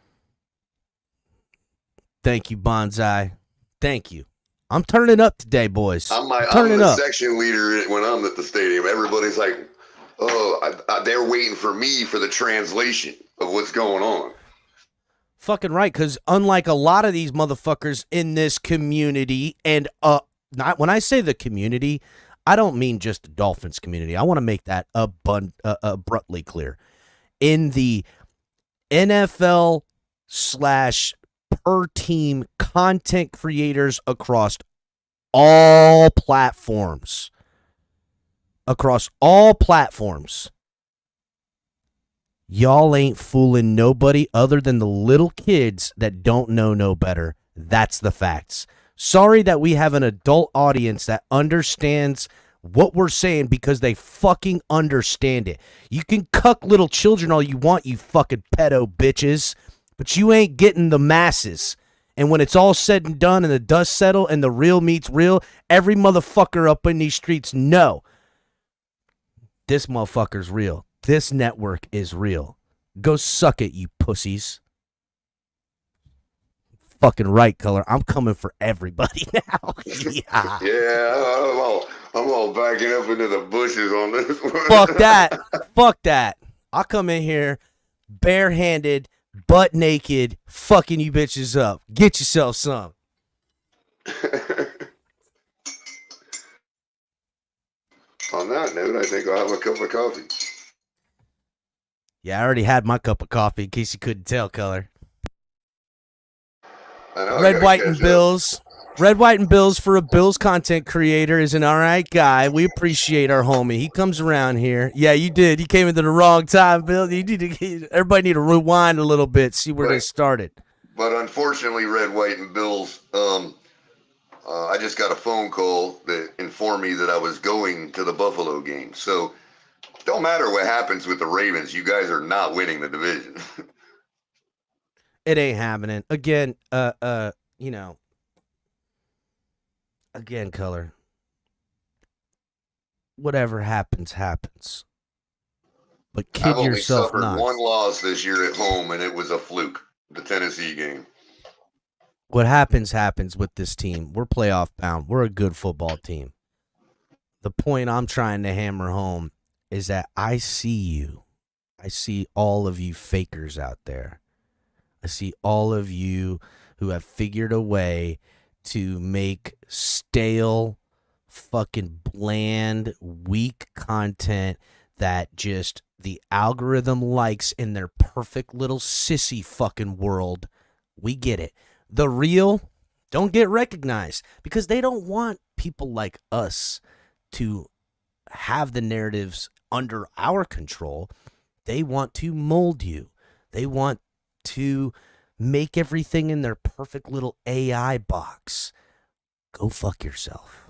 Thank you, Bonsai. Thank you. I'm turning up today, boys. I'm the section leader when I'm at the stadium. Everybody's like, oh, they're waiting for me for the translation of what's going on. Fucking right, because unlike a lot of these motherfuckers in this community, and not when I say the community, I don't mean just the Dolphins community. I want to make that abruptly clear. In the NFL / per team content creators across all platforms. Y'all ain't fooling nobody other than the little kids that don't know no better. That's the facts. Sorry that we have an adult audience that understands what we're saying because they fucking understand it. You can cuck little children all you want, you fucking pedo bitches, but you ain't getting the masses. And when it's all said and done and the dust settle and the real meets real, every motherfucker up in these streets know this motherfucker's real. This network is real. Go suck it, you pussies. Fucking right, Color. I'm coming for everybody now. Yeah. Yeah, I'm all backing up into the bushes on this one. Fuck that. I'll come in here barehanded, butt naked, fucking you bitches up. Get yourself some. On that note, I think I'll have a cup of coffee. Yeah, I already had my cup of coffee in case you couldn't tell, Color. I know, Red, White, and Bills. Red, White, and Bills for a Bills content creator is an all right guy. We appreciate our homie. He comes around here. Yeah, you did. You came into the wrong time, Bill. Everybody need to rewind a little bit, see where they started. But unfortunately, Red, White, and Bills, I just got a phone call that informed me that I was going to the Buffalo game. So don't matter what happens with the Ravens, you guys are not winning the division. It ain't happening. Again, again, Color. Whatever happens, happens. But kid I've only yourself suffered not. one loss this year at home, and it was a fluke, the Tennessee game. What happens, happens with this team. We're playoff bound. We're a good football team. The point I'm trying to hammer home is that I see you. I see all of you fakers out there. I see all of you who have figured a way to make stale, fucking bland, weak content that just the algorithm likes in their perfect little sissy fucking world. We get it. The real don't get recognized because they don't want people like us to have the narratives under our control. They want to mold you. They want to make everything in their perfect little AI box. Go fuck yourself.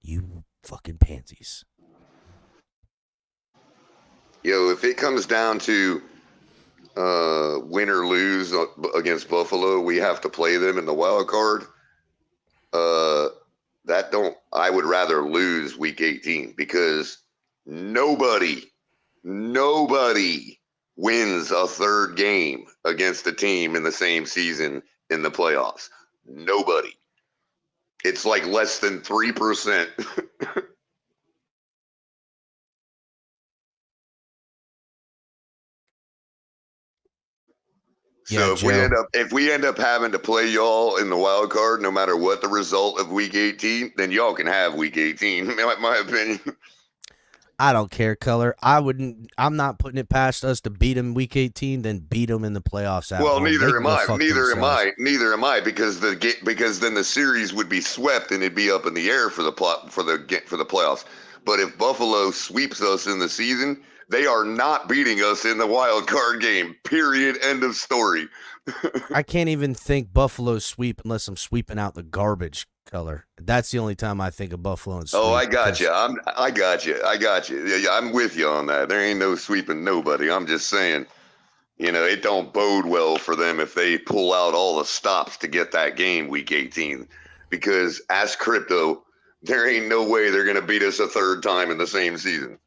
You fucking pansies. Yo, if it comes down to win or lose against Buffalo, we have to play them in the wild card. I would rather lose week 18 because nobody wins a third game against a team in the same season in the playoffs. Nobody. It's like less than 3%. So if we end up having to play y'all in the wild card, no matter what the result of week 18, then y'all can have week 18. My opinion. I don't care, Color. I'm not putting it past us to beat them week 18, then beat them in the playoffs. Well, neither am I. Because then the series would be swept and it'd be up in the air for the playoffs. But if Buffalo sweeps us in the season, they are not beating us in the wild card game. Period. End of story. I can't even think Buffalo sweep unless I'm sweeping out the garbage, Color. That's the only time I think of Buffalo and sweep. Oh, I got you. I got you. Yeah, I'm with you on that. There ain't no sweeping nobody. I'm just saying, it don't bode well for them if they pull out all the stops to get that game week 18. Because as crypto, there ain't no way they're going to beat us a third time in the same season.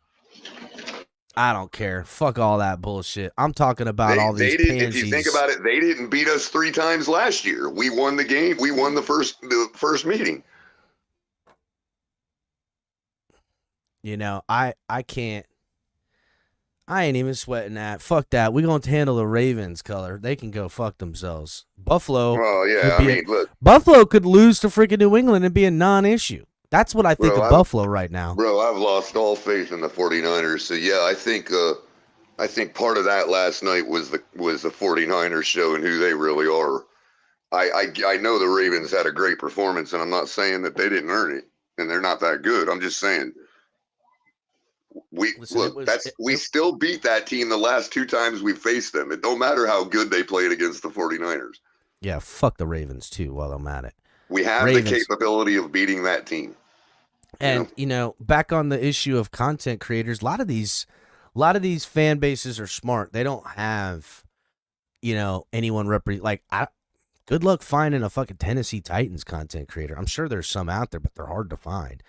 I don't care. Fuck all that bullshit. I'm talking about all these pansies. If you think about it, they didn't beat us 3 times last year. We won the game. We won the first meeting. I can't. I ain't even sweating that. Fuck that. We're going to handle the Ravens, Color. They can go fuck themselves. Buffalo. Oh, yeah. Look. Buffalo could lose to freaking New England and be a non-issue. That's what I think of Buffalo right now. Bro, I've lost all faith in the 49ers. So, yeah, I think part of that last night was the 49ers showing who they really are. I know the Ravens had a great performance, and I'm not saying that they didn't earn it, and they're not that good. I'm just saying we still beat that team the last 2 times we faced them. It don't matter how good they played against the 49ers. Yeah, fuck the Ravens, too, while I'm at it. We have the capability of beating that team. And back on the issue of content creators, a lot of these fan bases are smart. They don't have, anyone represent. Good luck finding a fucking Tennessee Titans content creator. I'm sure there's some out there, but they're hard to find.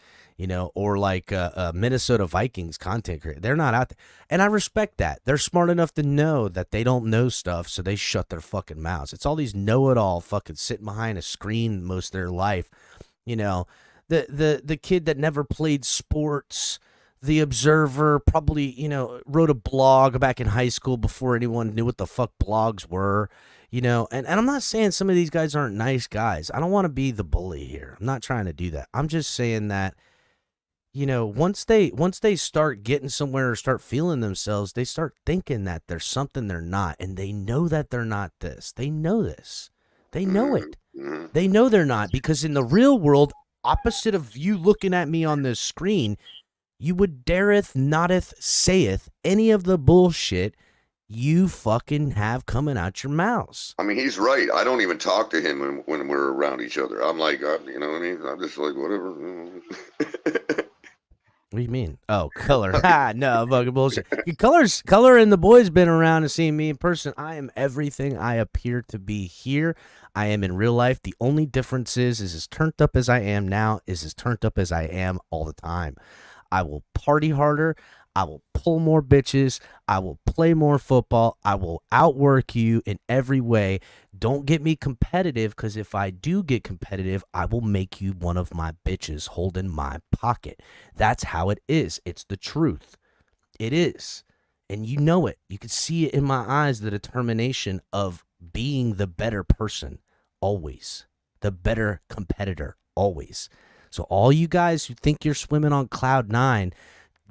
Or like a Minnesota Vikings content creator. They're not out there, and I respect that. They're smart enough to know that they don't know stuff, so they shut their fucking mouths. It's all these know-it-all fucking sitting behind a screen most of their life. The kid that never played sports, the Observer, probably, wrote a blog back in high school before anyone knew what the fuck blogs were, and I'm not saying some of these guys aren't nice guys. I don't want to be the bully here. I'm not trying to do that. I'm just saying that you know, once they start getting somewhere or start feeling themselves, they start thinking that there's something they're not, and they know that they're not this. They know this. They know it. Mm-hmm. They know they're not, because in the real world, opposite of you looking at me on this screen, you would dareth, notteth, saith any of the bullshit you fucking have coming out your mouths. I mean, he's right. I don't even talk to him when we're around each other. I'm like, you know what I mean? I'm just like, whatever. What do you mean? Oh, Color. No, fucking bullshit. Color and the boys been around and seen me in person. I am everything I appear to be here. I am in real life. The only difference is as turned up as I am now is as turned up as I am all the time. I will party harder. I will pull more bitches. I will play more football. I will outwork you in every way. Don't get me competitive, because if I do get competitive, I will make you one of my bitches holding my pocket. That's how it is. It's the truth. It is. And you know it. You can see it in my eyes, the determination of being the better person always, the better competitor always. So all you guys who think you're swimming on cloud nine,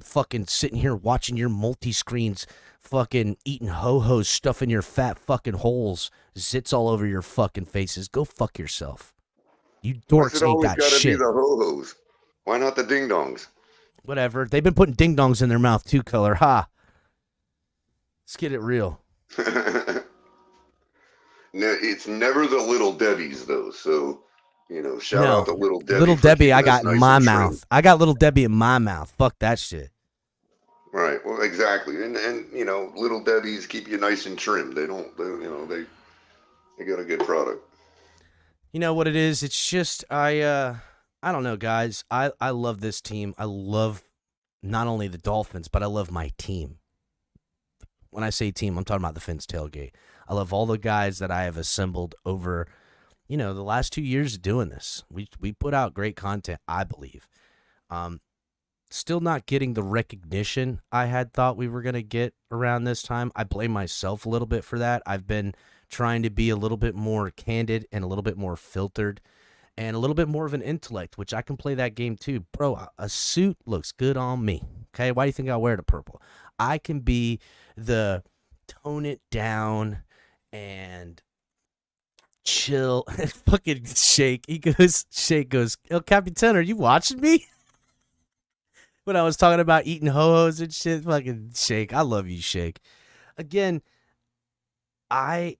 fucking sitting here watching your multi-screens, fucking eating ho-hos, stuffing your fat fucking holes, zits all over your fucking faces, go fuck yourself. You dorks ain't got shit. Be the ho-hos? Why not the ding-dongs? Whatever. They've been putting ding-dongs in their mouth too, Color. Ha. Let's get it real. No, it's never the little Debbies, though, so... You know, shout out to Little Debbie. Little Debbie, I got in my mouth. I got Little Debbie in my mouth. Fuck that shit. Right. Well, exactly. And you know, Little Debbies keep you nice and trim. They don't. They got a good product. You know what it is? It's just I don't know, guys. I love this team. I love not only the Dolphins, but I love my team. When I say team, I'm talking about the Fins Tailgate. I love all the guys that I have assembled over, you know, the last 2 years of doing this. We put out great content, I believe. Still not getting the recognition I had thought we were going to get around this time. I blame myself a little bit for that. I've been trying to be a little bit more candid and a little bit more filtered and a little bit more of an intellect, which I can play that game too. Bro, a suit looks good on me. Okay, why do you think I wear the purple? I can be the tone it down and chill. Fucking Shake. Shake goes, El Capitan, are you watching me? When I was talking about eating ho-hos and shit, fucking Shake. I love you, Shake. Again, I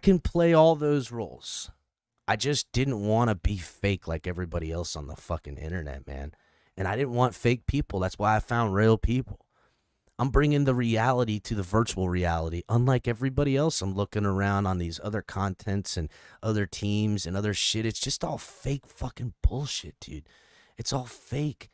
can play all those roles. I just didn't want to be fake like everybody else on the fucking internet, man. And I didn't want fake people. That's why I found real people. I'm bringing the reality to the virtual reality. Unlike everybody else, I'm looking around on these other contents and other teams and other shit. It's just all fake fucking bullshit, dude. It's all fake.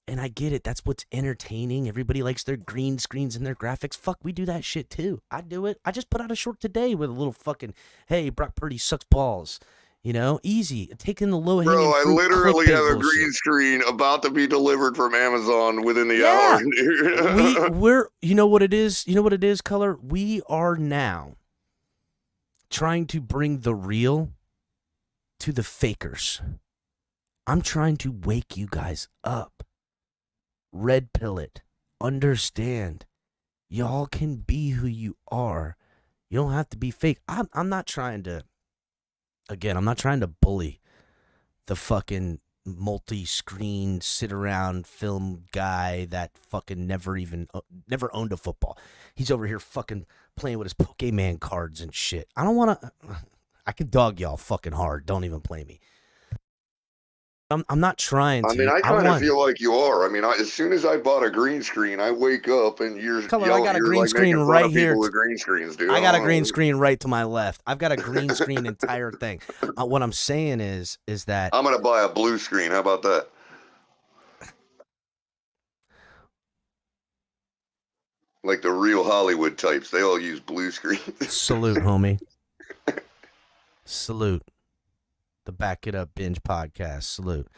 And I get it. That's what's entertaining. Everybody likes their green screens and their graphics. Fuck, we do that shit too. I do it. I just put out a short today with a little fucking, hey, Brock Purdy sucks balls. You know, easy. Taking the low hanging fruit. Bro, I literally have a bullshit. green screen about to be delivered from Amazon within the hour. We're you know what it is? You know what it is, Color? We are now trying to bring the real to the fakers. I'm trying to wake you guys up. Red pill it. Understand. Y'all can be who you are. You don't have to be fake. I'm not trying to, again, I'm not trying to bully the fucking multi-screen sit-around film guy that fucking never owned a football. He's over here fucking playing with his Pokemon cards and shit. I don't want to, I can dog y'all fucking hard. Don't even play me. I'm not trying to. I mean, I kind of feel like you are. I mean, as soon as I bought a green screen, I wake up and you're Color, I got a green screen right here. With green screens, dude. I got a green screen right to my left. I've got a green screen entire thing. What I'm saying is that I'm gonna buy a blue screen. How about that? Like the real Hollywood types, they all use blue screens. Salute, homie. Salute. The Back It Up Binge podcast. Salute.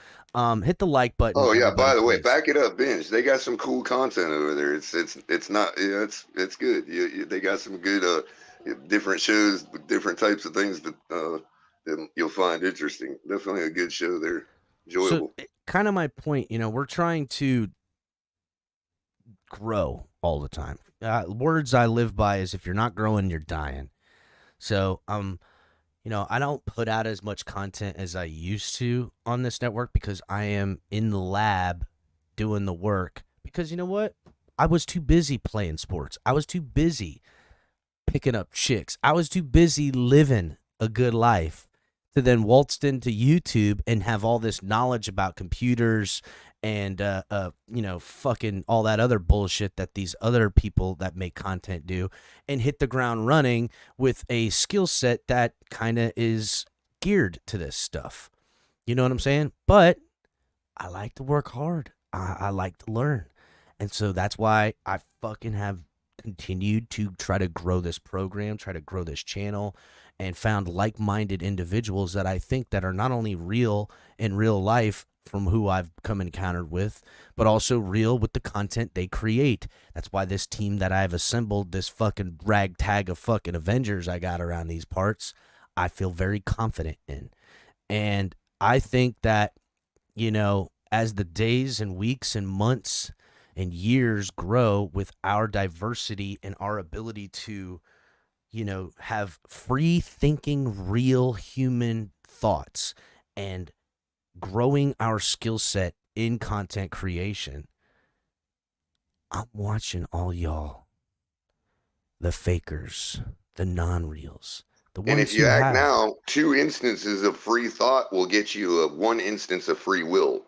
Hit the like button. Oh yeah, by the way, Back It Up Binge. They got some cool content over there. It's not, yeah, it's good. They got some good different shows with different types of things that you'll find interesting. Definitely a good show there. enjoyable. So, kind of my point, we're trying to grow all the time. Words I live by is if you're not growing, you're dying. So, I don't put out as much content as I used to on this network because I am in the lab doing the work. Because you know what? I was too busy playing sports. I was too busy picking up chicks. I was too busy living a good life to then waltz into YouTube and have all this knowledge about computers and fucking all that other bullshit that these other people that make content do, and hit the ground running with a skill set that kind of is geared to this stuff. You know what I'm saying? But I like to work hard. I like to learn. And so that's why I fucking have continued to try to grow this program, try to grow this channel, and found like-minded individuals that I think that are not only real in real life from who I've come encountered with, but also real with the content they create. That's why this team that I've assembled, this fucking ragtag of fucking Avengers I got around these parts, I feel very confident in. And I think that, as the days and weeks and months and years grow with our diversity and our ability to, have free thinking, real human thoughts and growing our skill set in content creation, I'm watching all y'all, the fakers, the non-reals, the ones And if you who act have. now, 2 instances of free thought will get you 1 instance of free will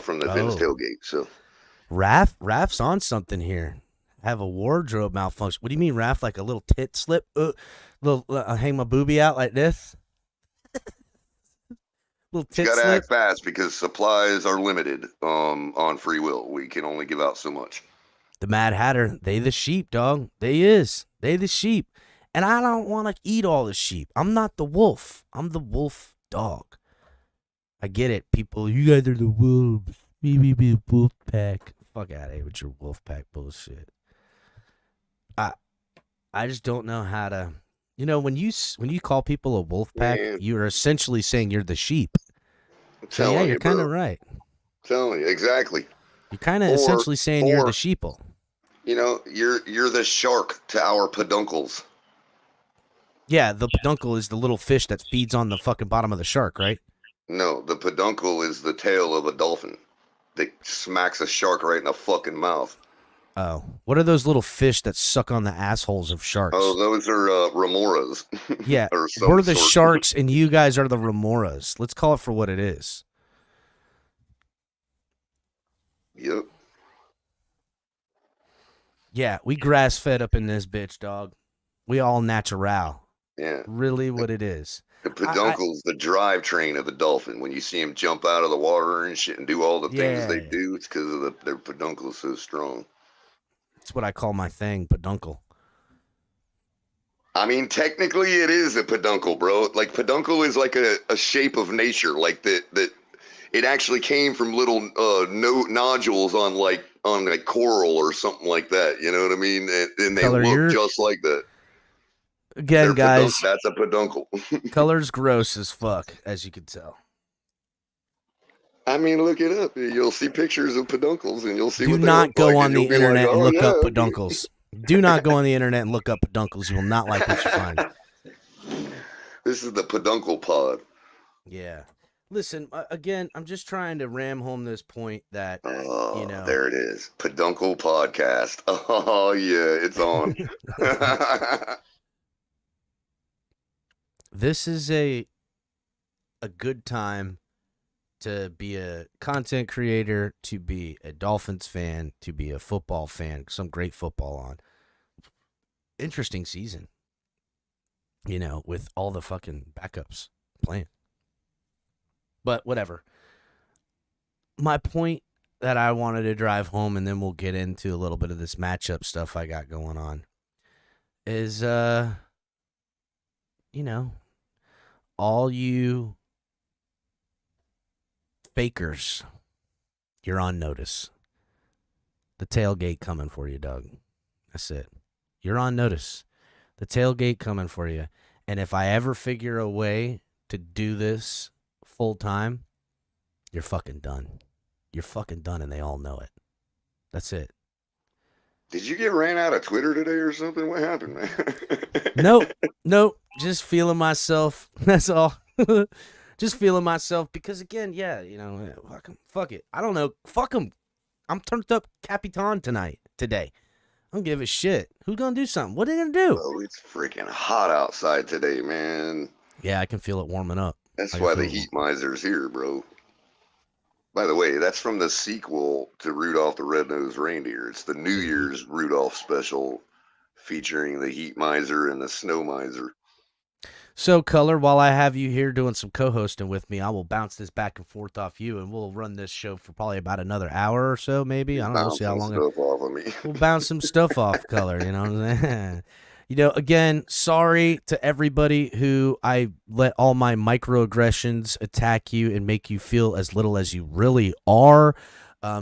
from the Finn's Oh, tailgate. So Raph's on something here. Have a wardrobe malfunction. What do you mean, Raph? Like a little tit slip? I'll hang my boobie out like this. Little you tit got to slip. act fast because supplies are limited on free will. We can only give out so much. The Mad Hatter, they the sheep, dog. They the sheep. And I don't want to eat all the sheep. I'm not the wolf. I'm the wolf dog. I get it, people. You guys are the wolves. Be wolf pack. Fuck out of here with your wolf pack bullshit. I just don't know how to. When you call people a wolf pack, Man, you're essentially saying you're the sheep. I'm So yeah, telling you're you, kind of bro. right. Telling you, exactly. You're kind of Or, essentially saying you're the or sheeple. you're the shark to our peduncles. Yeah, the peduncle is the little fish that feeds on the fucking bottom of the shark, right? No, the peduncle is the tail of a dolphin that smacks a shark right in the fucking mouth. Oh, what are those little fish that suck on the assholes of sharks? Oh, those are remoras. Yeah, or some we're the sort. sharks and you guys are the remoras. Let's call it for what it is. Yep. Yeah, we grass fed up in this bitch, dog. We all natural. Yeah. Really what it is. The peduncle's the drivetrain of a dolphin. When you see them jump out of the water and shit and do all the things they do, it's because of their peduncle is so strong. That's what I call my thing, peduncle. I mean, technically it is a peduncle, bro. Like peduncle is like a shape of nature. Like that it actually came from little nodules on like coral or something like that. You know what I mean? And they Color, look just like that. Again, guys, that's a peduncle. color's gross as fuck, as you can tell. I mean, look it up. You'll see pictures of peduncles, and you'll see Do what they not look go like, on and the you'll be internet like, and "Oh, look yeah." up peduncles. Do not go on the internet and look up peduncles. You will not like what you find. This is the peduncle pod. Yeah. Listen, again, I'm just trying to ram home this point that, there it is. Peduncle podcast. Oh, yeah, it's on. this is a good time to be a content creator, to be a Dolphins fan, to be a football fan, some great football on. Interesting season, with all the fucking backups playing. But whatever. My point that I wanted to drive home, and then we'll get into a little bit of this matchup stuff I got going on, is, all you fakers, you're on notice. The tailgate coming for you, Doug. That's it. You're on notice. The tailgate coming for you. And if I ever figure a way to do this full time, You're fucking done. You're fucking done, and they all know it. That's it. Did you get ran out of Twitter today or something? What happened, man? Nope. Just feeling myself. That's all. Just feeling myself because, again, fuck it. I don't know. Fuck them. I'm turned up Capitan today. I don't give a shit. Who's going to do something? What are they going to do? Oh, it's freaking hot outside today, man. Yeah, I can feel it warming up. That's why the heat miser's here, bro. By the way, that's from the sequel to Rudolph the Red-Nosed Reindeer. It's the New Year's Rudolph special featuring the heat miser and the snow miser. So, Color, while I have you here doing some co-hosting with me, I will bounce this back and forth off you, and we'll run this show for probably about another hour or so, maybe. I don't know. See how long. Stuff off of me. We'll bounce some stuff off, Color. You know what I'm saying? Again, sorry to everybody who I let all my microaggressions attack you and make you feel as little as you really are.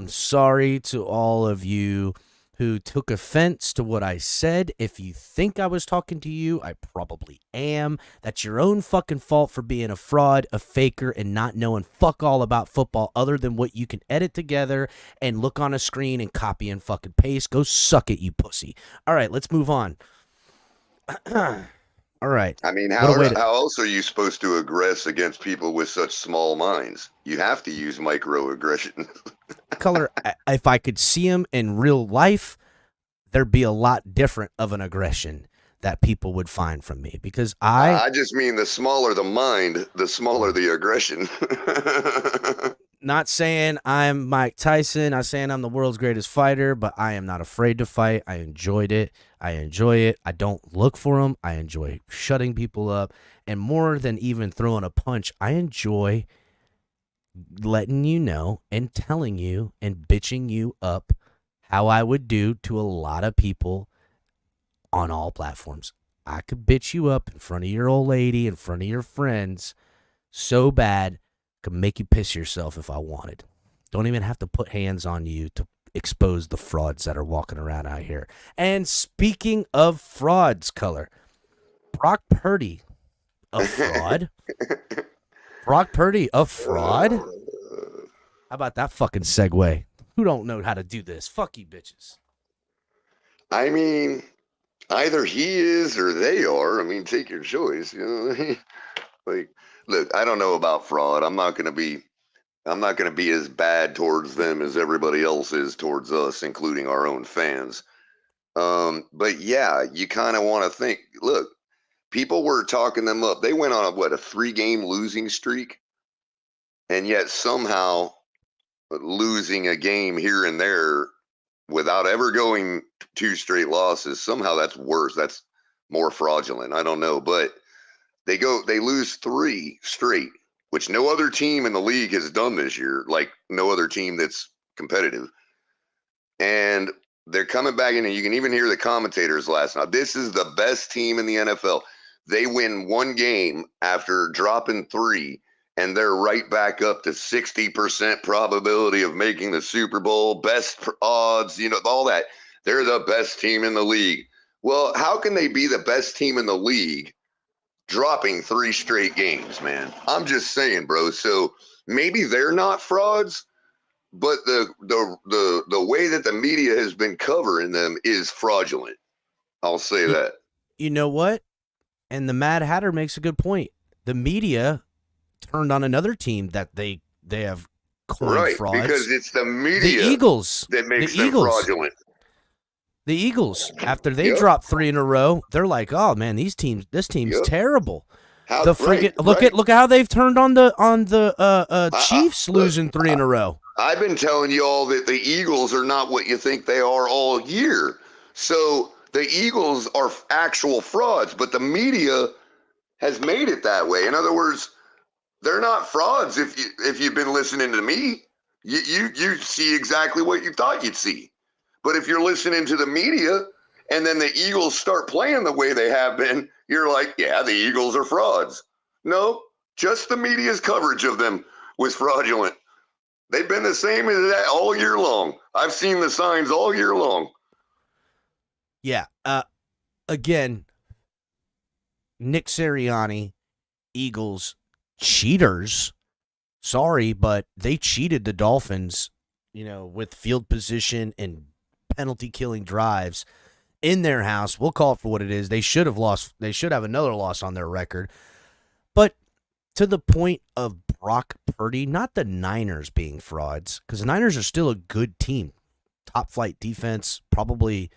Sorry to all of you who took offense to what I said. If you think I was talking to you, I probably am. That's your own fucking fault for being a fraud, a faker, and not knowing fuck all about football other than what you can edit together and look on a screen and copy and fucking paste. Go suck it, you pussy. All right, let's move on. All right. I mean, how else are you supposed to aggress against people with such small minds? You have to use microaggressions. Color, if I could see him in real life, there'd be a lot different of an aggression that people would find from me because I just mean the smaller the mind, the smaller the aggression. Not saying I'm Mike Tyson, not saying I'm the world's greatest fighter, but I am not afraid to fight. I enjoyed it. I enjoy it. I don't look for them. I enjoy shutting people up. And more than even throwing a punch, I enjoy letting you know and telling you and bitching you up how I would do to a lot of people on all platforms. I could bitch you up in front of your old lady, in front of your friends, so bad, could make you piss yourself if I wanted. Don't even have to put hands on you to expose the frauds that are walking around out here. And speaking of frauds, Color, Brock Purdy, a fraud. Brock Purdy, a fraud? How about that fucking segue? Who don't know how to do this? Fuck you, bitches. I mean, either he is or they are. I mean, take your choice. Like, look, I don't know about fraud. I'm not gonna be as bad towards them as everybody else is towards us, including our own fans. But yeah, you kind of want to think. Look, people were talking them up. They went on a 3-game losing streak, and yet somehow losing a game here and there without ever going 2 straight losses, somehow that's worse. That's more fraudulent. I don't know, but they lose 3 straight, which no other team in the league has done this year, like no other team that's competitive. And they're coming back in, and you can even hear the commentators last night. This is the best team in the NFL. They win 1 game after dropping 3, and they're right back up to 60% probability of making the Super Bowl, best odds, all that. They're the best team in the league. Well, how can they be the best team in the league dropping 3 straight games, man? I'm just saying, bro. So maybe they're not frauds, but the way that the media has been covering them is fraudulent. I'll say that. You know what? And the Mad Hatter makes a good point. The media turned on another team that they have coined frauds. Because it's the media, the Eagles, that makes them fraudulent. The Eagles, after they dropped 3 in a row, they're like, "Oh man, this team's terrible." Look at how they've turned on the Chiefs losing 3 in a row. I've been telling you all that the Eagles are not what you think they are all year. So the Eagles are actual frauds, but the media has made it that way. In other words, they're not frauds. If you've been listening to me, you see exactly what you thought you'd see. But if you're listening to the media and then the Eagles start playing the way they have been, you're like, yeah, the Eagles are frauds. No, just the media's coverage of them was fraudulent. They've been the same as that all year long. I've seen the signs all year long. Yeah. Again, Nick Sirianni, Eagles cheaters, Sorry, but they cheated the Dolphins, with field position and penalty killing drives in their house. We'll call it for what it is. They should have lost. They should have another loss on their record. But to the point of Brock Purdy, not the Niners being frauds, because the Niners are still a good team. Top flight defense, probably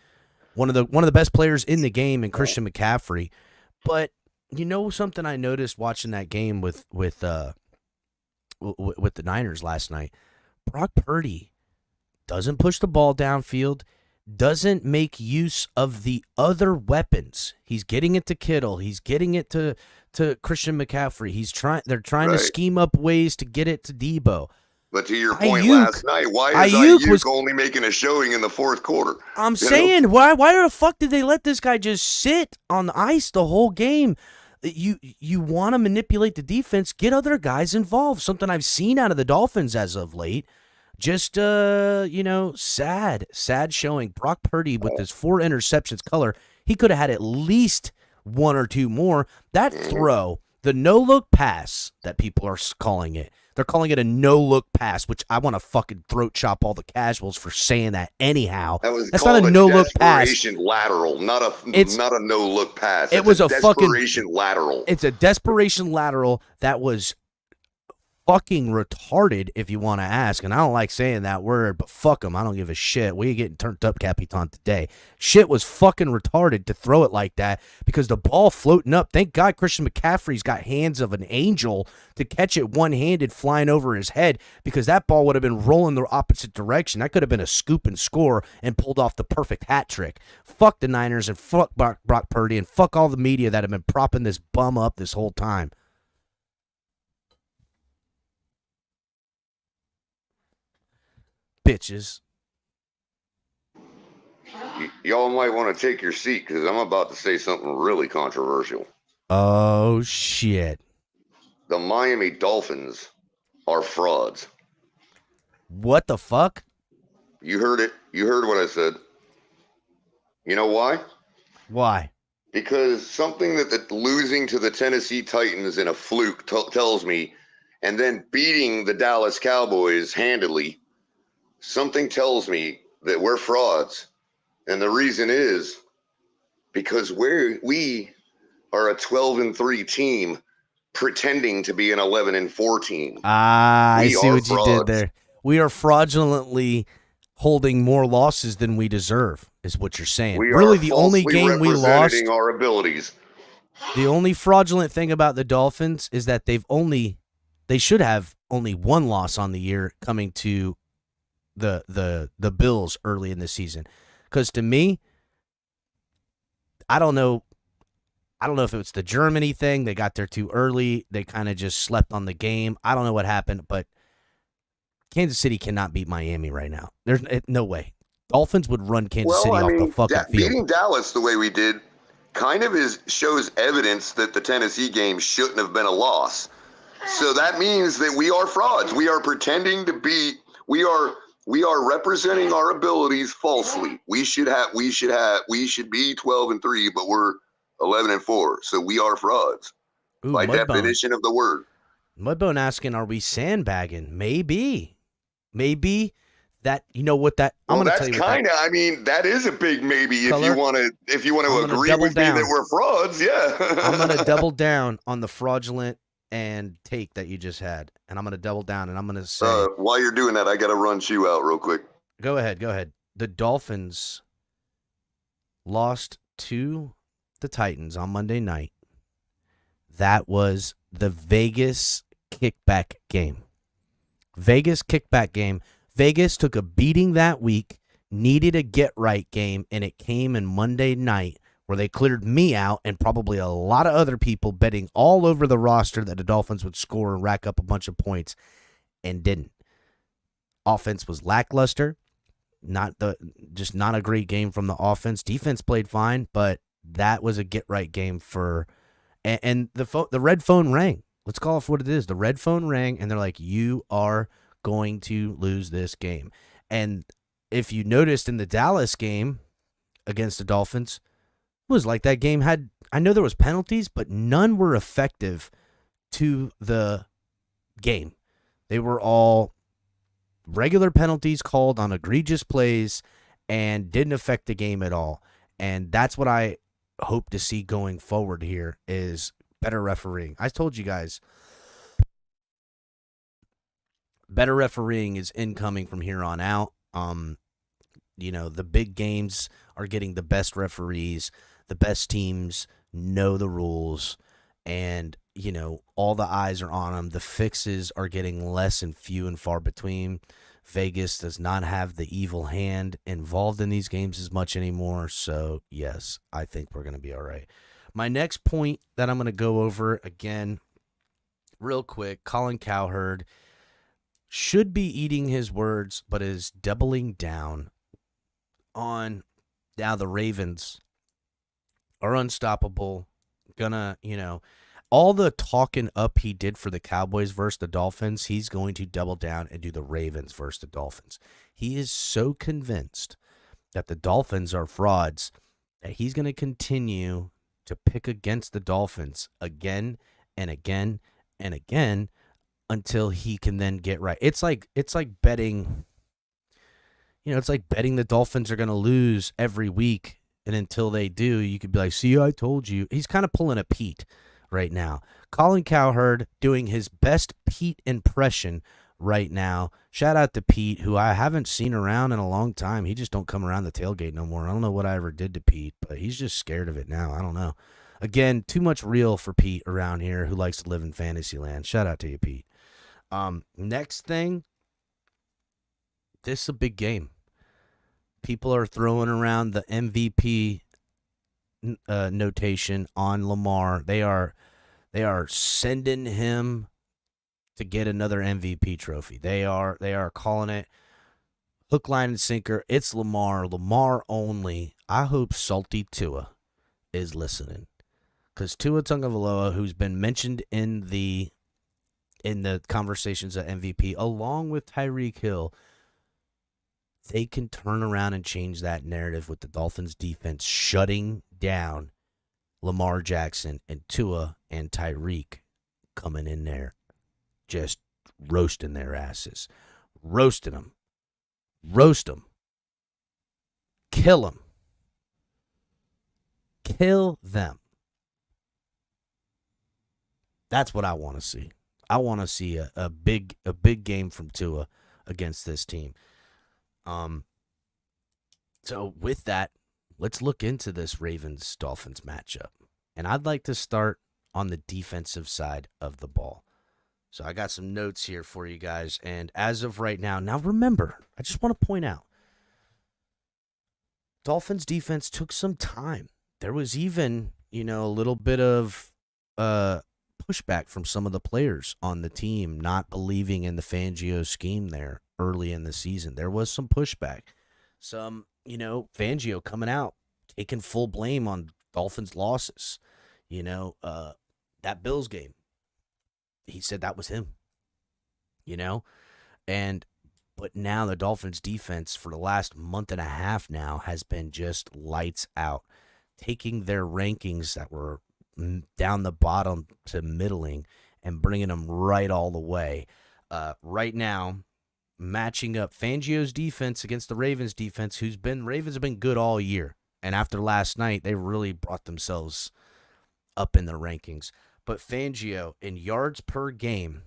one of the best players in the game, and Christian McCaffrey. But something I noticed watching that game with the Niners last night, Brock Purdy doesn't push the ball downfield, doesn't make use of the other weapons. He's getting it to Kittle. He's getting it to Christian McCaffrey. They're trying to scheme up ways to get it to Debo. But to your point last night, why is Ayuk only making a showing in the fourth quarter? I'm saying, why the fuck did they let this guy just sit on the ice the whole game? You want to manipulate the defense, get other guys involved. Something I've seen out of the Dolphins as of late. Just, sad showing. Brock Purdy with his 4 interceptions color, he could have had at least 1 or 2 more. That throw, the no-look pass that people are calling it, they're calling it a no-look pass, which I want to fucking throat chop all the casuals for saying that anyhow. That's not a no-look pass. Desperation lateral, not a no-look pass. It was a desperation lateral. It's a desperation lateral that was fucking retarded, if you want to ask. And I don't like saying that word, but fuck them. I don't give a shit. We getting turned up, Capitan, today. Shit was fucking retarded to throw it like that because the ball floating up. Thank God Christian McCaffrey's got hands of an angel to catch it one-handed flying over his head, because that ball would have been rolling the opposite direction. That could have been a scoop and score and pulled off the perfect hat trick. Fuck the Niners and fuck Brock Purdy and fuck all the media that have been propping this bum up this whole time. Bitches. Y'all might want to take your seat because I'm about to say something really controversial. Oh, shit. The Miami Dolphins are frauds. What the fuck? You heard it. You heard what I said. You know why? Why? Because something that losing to the Tennessee Titans in a fluke tells me, and then beating the Dallas Cowboys handily, something tells me that we're frauds. And the reason is because we are a 12-3 team pretending to be an 11-4 team. I see what you did there. We are fraudulently holding more losses than we deserve, is what you're saying. Really, the only game we lost, our abilities. The only fraudulent thing about the Dolphins is that they should have only 1 loss on the year, coming to the Bills early in the season. Because to me, I don't know if it was the Germany thing. They got there too early. They kind of just slept on the game. I don't know what happened, but Kansas City cannot beat Miami right now. There's no way. Dolphins would run Kansas City off the fucking field. Beating Dallas the way we did kind of shows evidence that the Tennessee game shouldn't have been a loss. So that means that we are frauds. We are pretending to be. We are representing our abilities falsely. We should be 12-3, but we're 11-4. So we are frauds. Ooh, by definition of the word. Mudbone asking, are we sandbagging? Maybe that, you know what that, I'm going to tell you. I mean, that is a big maybe if you want to agree with me that we're frauds. Yeah. I'm going to double down on the fraudulent and take that you just had. And I'm going to double down and I'm going to say. While you're doing that, I got to run you out real quick. Go ahead. The Dolphins lost to the Titans on Monday night. That was the Vegas kickback game. Vegas took a beating that week, needed a get-right game, and it came in Monday night where they cleared me out and probably a lot of other people betting all over the roster that the Dolphins would score and rack up a bunch of points and didn't. Offense was lackluster. Not a great game from the offense. Defense played fine, but that was a get-right game for – and the red phone rang. Let's call it for what it is. The red phone rang, and they're like, you are going to lose this game. And if you noticed in the Dallas game against the Dolphins, it was like that game had – I know there was penalties, but none were effective to the game. They were all regular penalties called on egregious plays and didn't affect the game at all. And that's what I hope to see going forward here is better refereeing. I told you guys, better refereeing is incoming from here on out. The big games are getting the best referees. The best teams know the rules, and, all the eyes are on them. The fixes are getting less and few and far between. Vegas does not have the evil hand involved in these games as much anymore. So, yes, I think we're going to be all right. My next point that I'm going to go over again real quick, Colin Cowherd should be eating his words, but is doubling down on now the Ravens are unstoppable. Gonna, all the talking up he did for the Cowboys versus the Dolphins, he's going to double down and do the Ravens versus the Dolphins. He is so convinced that the Dolphins are frauds that he's going to continue to pick against the Dolphins again and again and again until he can then get right. It's like betting, it's like betting the Dolphins are going to lose every week, and until they do, you could be like, see, I told you. He's kind of pulling a Pete right now. Colin Cowherd doing his best Pete impression right now. Shout out to Pete, who I haven't seen around in a long time. He just don't come around the tailgate no more. I don't know what I ever did to Pete, but he's just scared of it now. I don't know. Again, too much real for Pete around here who likes to live in fantasy land. Shout out to you, Pete. Next thing, this is a big game. People are throwing around the MVP notation on Lamar. They are sending him to get another MVP trophy. They are calling it hook, line, and sinker. It's Lamar only. I hope Salty Tua is listening, because Tua Tagovailoa, who's been mentioned in the conversations at MVP, along with Tyreek Hill, they can turn around and change that narrative with the Dolphins defense shutting down Lamar Jackson and Tua and Tyreek coming in there, just roasting their asses. Roasting them. Roast them. Kill them. Kill them. That's what I want to see. I want to see a big game from Tua against this team. So with that, let's look into this Ravens-Dolphins matchup. And I'd like to start on the defensive side of the ball. So I got some notes here for you guys. And as of right now, remember, I just want to point out, Dolphins defense took some time. There was even, a little bit of pushback from some of the players on the team not believing in the Fangio scheme there early in the season. There was some pushback. Some, Fangio coming out, taking full blame on Dolphins losses. That Bills game, he said that was him, but now the Dolphins defense for the last month and a half now has been just lights out, taking their rankings that were down the bottom to middling and bringing them right all the way. Right now, matching up Fangio's defense against the Ravens defense, Ravens have been good all year. And after last night, they really brought themselves up in their rankings. But Fangio, in yards per game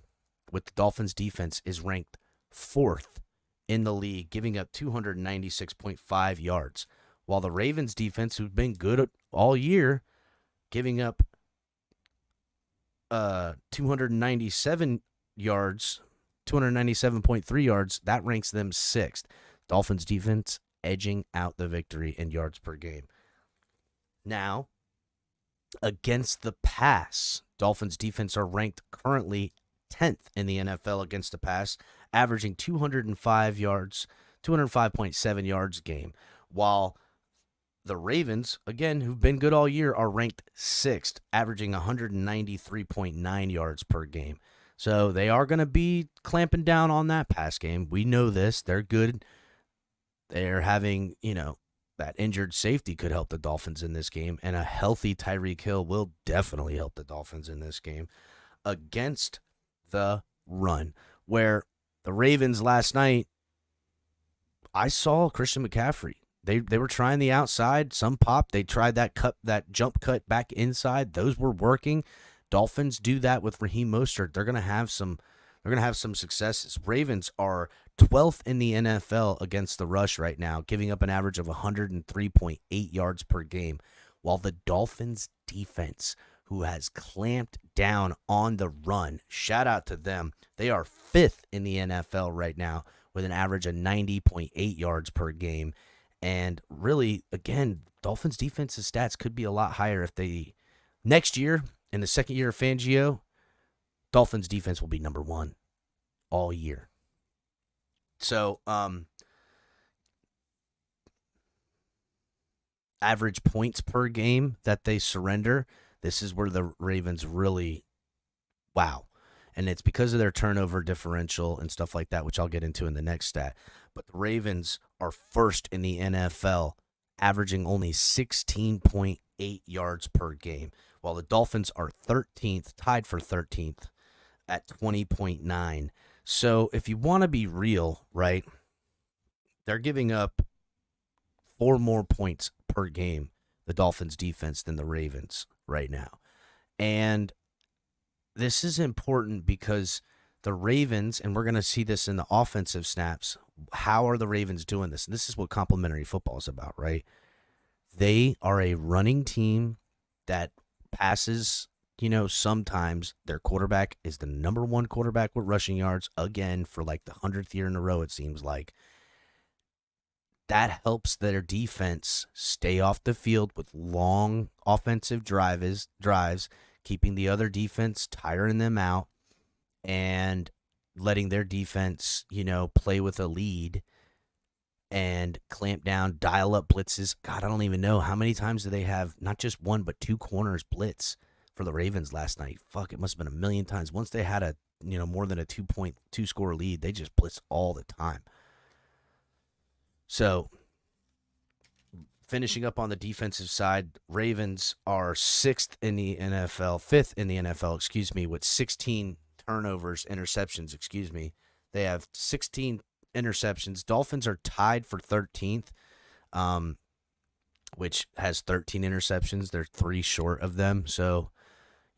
with the Dolphins defense, is ranked 4th in the league, giving up 296.5 yards. While the Ravens defense, who's been good all year, giving up 297 yards, 297.3 yards, that ranks them 6th. Dolphins defense edging out the victory in yards per game. Now, against the pass, Dolphins defense are ranked currently 10th in the NFL against the pass, averaging 205.7 yards a game, while the Ravens, again, who've been good all year, are ranked 6th, averaging 193.9 yards per game. So they are going to be clamping down on that pass game. We know this. They're good. They're having, that injured safety could help the Dolphins in this game, and a healthy Tyreek Hill will definitely help the Dolphins in this game. Against the run, where the Ravens last night, I saw Christian McCaffrey. They were trying the outside, some pop. They tried that jump cut back inside. Those were working. Dolphins do that with Raheem Mostert. They're gonna have some successes. Ravens are 12th in the NFL against the rush right now, giving up an average of 103.8 yards per game, while the Dolphins defense, who has clamped down on the run, shout out to them. They are 5th in the NFL right now with an average of 90.8 yards per game. And really, again, Dolphins defense's stats could be a lot higher if they, next year, in the second year of Fangio, Dolphins defense will be number 1 all year. So, average points per game that they surrender, this is where the Ravens really, wow. And it's because of their turnover differential and stuff like that, which I'll get into in the next stat. But the Ravens are first in the NFL, averaging only 16.8 yards per game, while the Dolphins are 13th, tied for 13th at 20.9. So if you want to be real, right, they're giving up 4 more points per game, the Dolphins defense, than the Ravens right now. And this is important because the Ravens, and we're going to see this in the offensive snaps, how are the Ravens doing this? And this is what complimentary football is about, right? They are a running team that passes, sometimes their quarterback is the number 1 quarterback with rushing yards, again, for like the 100th year in a row, it seems like. That helps their defense stay off the field with long offensive drives, keeping the other defense, tiring them out, and letting their defense, play with a lead and clamp down, dial up blitzes. God, I don't even know. How many times do they have not just 1, but 2 corners blitz for the Ravens last night? Fuck, it must have been a million times. Once they had a, more than a 2 score lead, they just blitz all the time. So, finishing up on the defensive side, Ravens are 5th in the NFL, with 16 interceptions. They have 16 interceptions. Dolphins are tied for 13th, which has 13 interceptions. They're 3 short of them. So,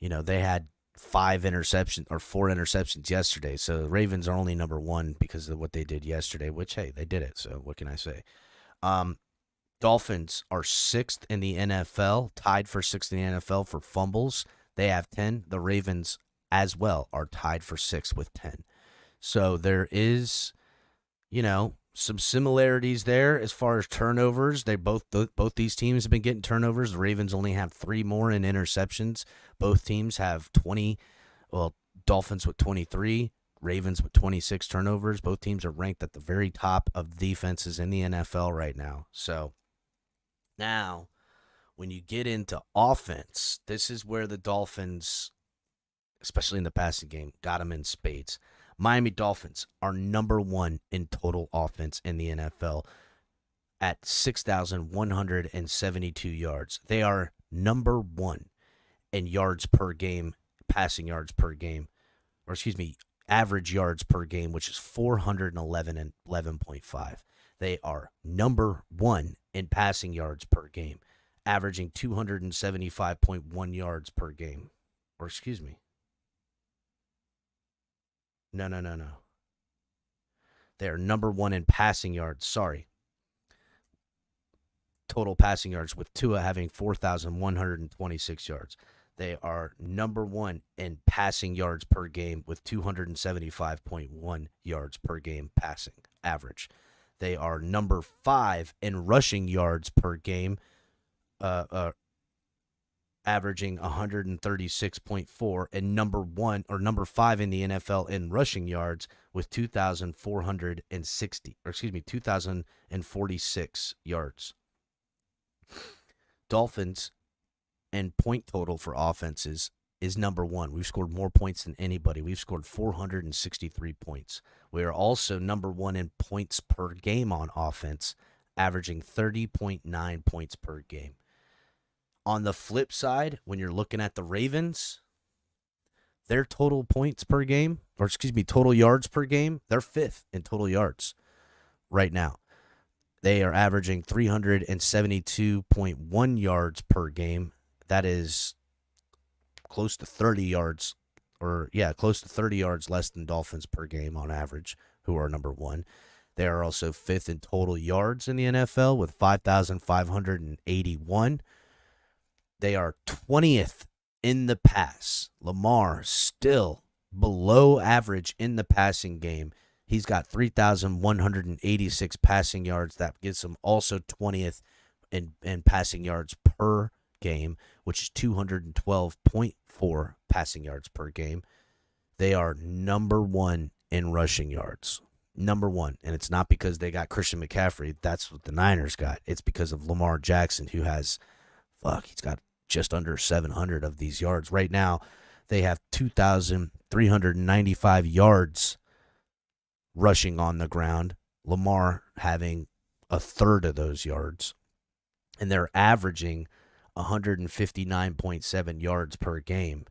they had 4 interceptions yesterday. So the Ravens are only number 1 because of what they did yesterday, which, hey, they did it. So what can I say? Dolphins are 6th in the NFL, tied for 6th in the NFL for fumbles. They have 10. The Ravens as well are tied for 6th with 10. So there is, some similarities there as far as turnovers. They both these teams have been getting turnovers. The Ravens only have 3 more in interceptions. Both teams have 20. Well, Dolphins with 23, Ravens with 26 turnovers. Both teams are ranked at the very top of defenses in the NFL right now. So now, when you get into offense, this is where the Dolphins, especially in the passing game, got them in spades. Miami Dolphins are number 1 in total offense in the NFL at 6,172 yards. They are number 1 in yards per game, passing yards per game, average yards per game, which is 411 and 11.5. They are number 1 in passing yards per game, averaging 275.1 yards per game. No. They are number 1 in passing yards. Total passing yards, with Tua having 4,126 yards. They are number 1 in passing yards per game with 275.1 yards per game passing average. They are number 5 in rushing yards per game, averaging 136.4, and number 5 in the NFL in rushing yards with 2,046 yards. Dolphins and point total for offenses is number 1. We've scored more points than anybody. We've scored 463 points. We are also number 1 in points per game on offense, averaging 30.9 points per game. On the flip side, when you're looking at the Ravens, Their total points per game, or excuse me, total yards per game, they're 5th in total yards right now. They are averaging 372.1 yards per game. That is close to 30 yards, close to 30 yards less than Dolphins per game on average, who are number 1. They are also 5th in total yards in the NFL with 5,581. They are 20th in the pass. Lamar still below average in the passing game. He's got 3,186 passing yards. That gives him also 20th in passing yards per game, which is 212.4 passing yards per game. They are number 1 in rushing yards. Number 1. And it's not because they got Christian McCaffrey. That's what the Niners got. It's because of Lamar Jackson, who has, he's got just under 700 of these yards. Right now, they have 2,395 yards rushing on the ground. Lamar having a third of those yards. And they're averaging 159.7 yards per game,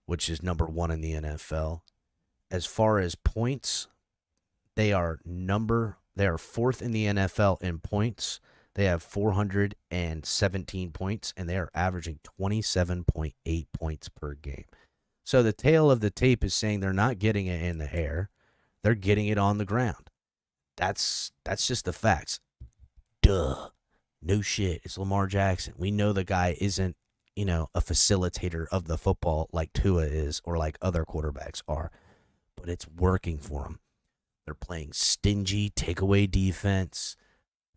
which is number 1 in the NFL. As far as points, they are 4th in the NFL in points. They have 417 points, and they are averaging 27.8 points per game. So the tail of the tape is saying they're not getting it in the air. They're getting it on the ground. That's just the facts. Duh. No shit. It's Lamar Jackson. We know the guy isn't, a facilitator of the football like Tua is or like other quarterbacks are, but it's working for him. They're playing stingy takeaway defense.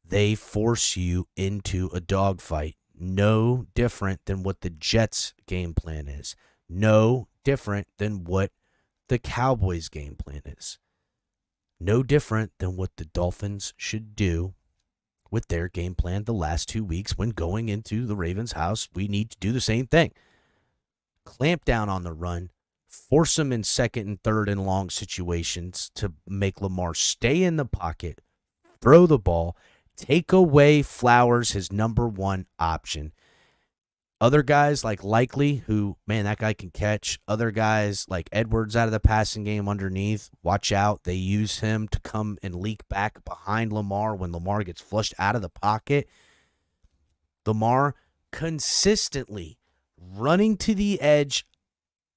They force you into a dogfight. No different than what the Jets' game plan is. No different than what the Cowboys' game plan is. No different than what the Dolphins should do with their game plan the last 2 weeks when going into the Ravens' house. We need to do the same thing. Clamp down on the run. Force them in second and third and long situations to make Lamar stay in the pocket, throw the ball, take away Flowers, his number 1 option. Other guys like Likely, who, man, that guy can catch. Other guys like Edwards out of the passing game underneath. Watch out. They use him to come and leak back behind Lamar when Lamar gets flushed out of the pocket. Lamar consistently running to the edge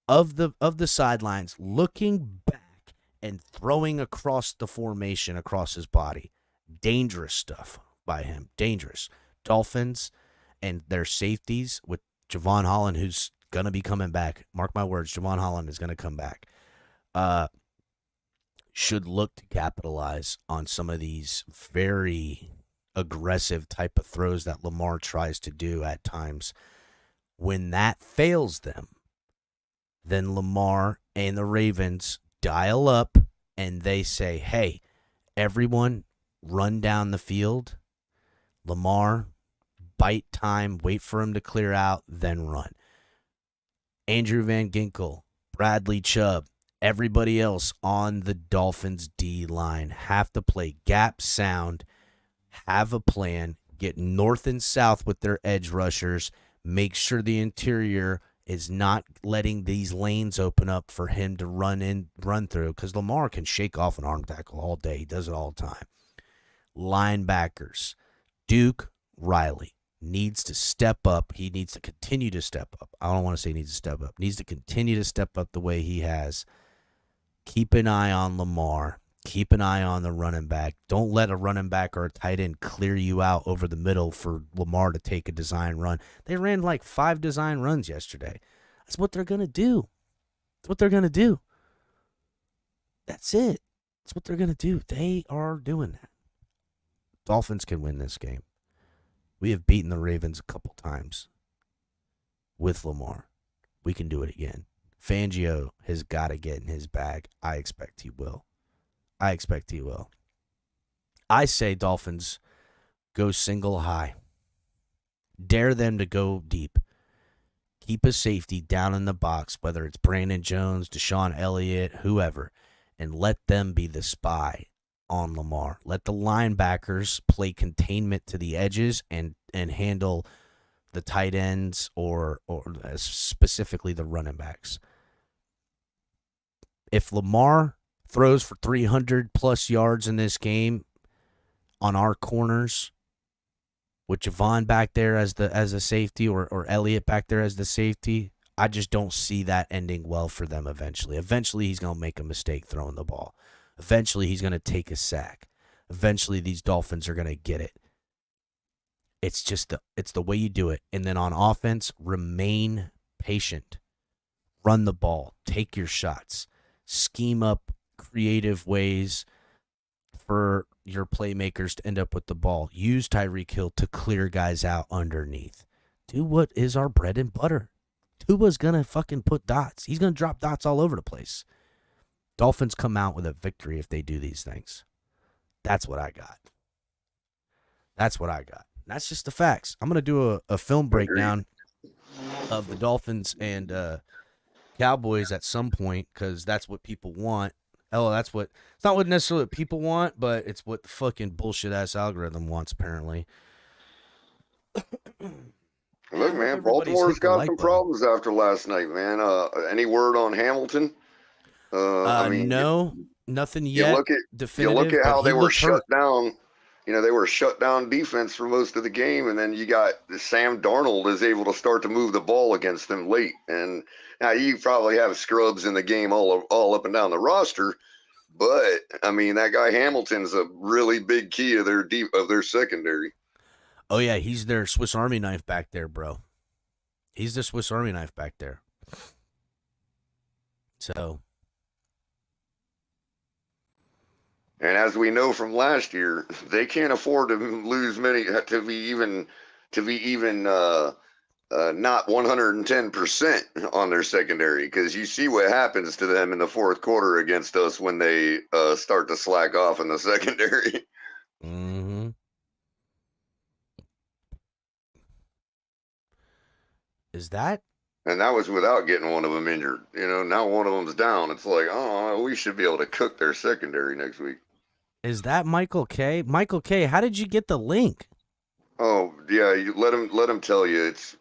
of the sidelines, looking back and throwing across the formation, across his body. Dangerous stuff by him. Dangerous. Dolphins and their safeties with Javon Holland, who's going to be coming back. Mark my words, Javon Holland is going to come back. Should look to capitalize on some of these very aggressive type of throws that Lamar tries to do at times. When that fails them, then Lamar and the Ravens dial up and they say, hey, everyone run down the field. Lamar, bite time, wait for him to clear out, then run. Andrew Van Ginkel, Bradley Chubb, everybody else on the Dolphins D-line have to play gap sound, have a plan, get north and south with their edge rushers, make sure the interior is not letting these lanes open up for him to run through, because Lamar can shake off an arm tackle all day. He does it all the time. Linebackers, Duke Riley needs to step up. He needs to continue to step up. I don't want to say he needs to step up. He needs to continue to step up the way he has. Keep an eye on Lamar. Keep an eye on the running back. Don't let a running back or a tight end clear you out over the middle for Lamar to take a design run. They ran like 5 design runs yesterday. That's what they're going to do. That's what they're going to do. That's it. That's what they're going to do. They are doing that. Dolphins can win this game. We have beaten the Ravens a couple times with Lamar. We can do it again. Fangio has got to get in his bag. I expect he will. I say Dolphins go single high. Dare them to go deep. Keep a safety down in the box, whether it's Brandon Jones, Deshaun Elliott, whoever, and let them be the spy on Lamar. Let the linebackers play containment to the edges and handle the tight ends or specifically the running backs. if Lamar throws for 300 plus yards in this game on our corners, with Javon back there as a safety or Elliott back there as the safety, I just don't see that ending well for them eventually. Eventually, he's going to make a mistake throwing the ball. Eventually, he's going to take a sack. Eventually, these Dolphins are going to get it. It's just it's the way you do it. And then on offense, remain patient. Run the ball. Take your shots. Scheme up creative ways for your playmakers to end up with the ball. Use Tyreek Hill to clear guys out underneath. Do what is our bread and butter. Tuba's going to fucking put dots. He's going to drop dots all over the place. Dolphins come out with a victory if they do these things. That's what I got. That's what I got. That's just the facts. I'm going to do a film breakdown of the Dolphins and Cowboys at some point because that's what people want. Oh, it's not what necessarily what people want, but it's what the fucking bullshit-ass algorithm wants, apparently. Look, man, Baltimore's got some problems after last night, man. Any word on Hamilton? No, nothing yet. You look at how they were shut down. You know, they were shut down defense for most of the game, and then you got Sam Darnold is able to start to move the ball against them late. And now you probably have scrubs in the game all up and down the roster, but I mean that guy Hamilton's a really big key of their secondary. Oh, yeah, he's their Swiss Army knife back there, bro. He's the Swiss Army knife back there. So. And as we know from last year, they can't afford to lose many to be even not 110% on their secondary, because you see what happens to them in the fourth quarter against us when they start to slack off in the secondary. Mm-hmm. Is that? And that was without getting one of them injured. You know, now one of them's down. It's like, oh, we should be able to cook their secondary next week. Is that Michael K? Michael K, how did you get the link? Oh, yeah, you let him tell you. It's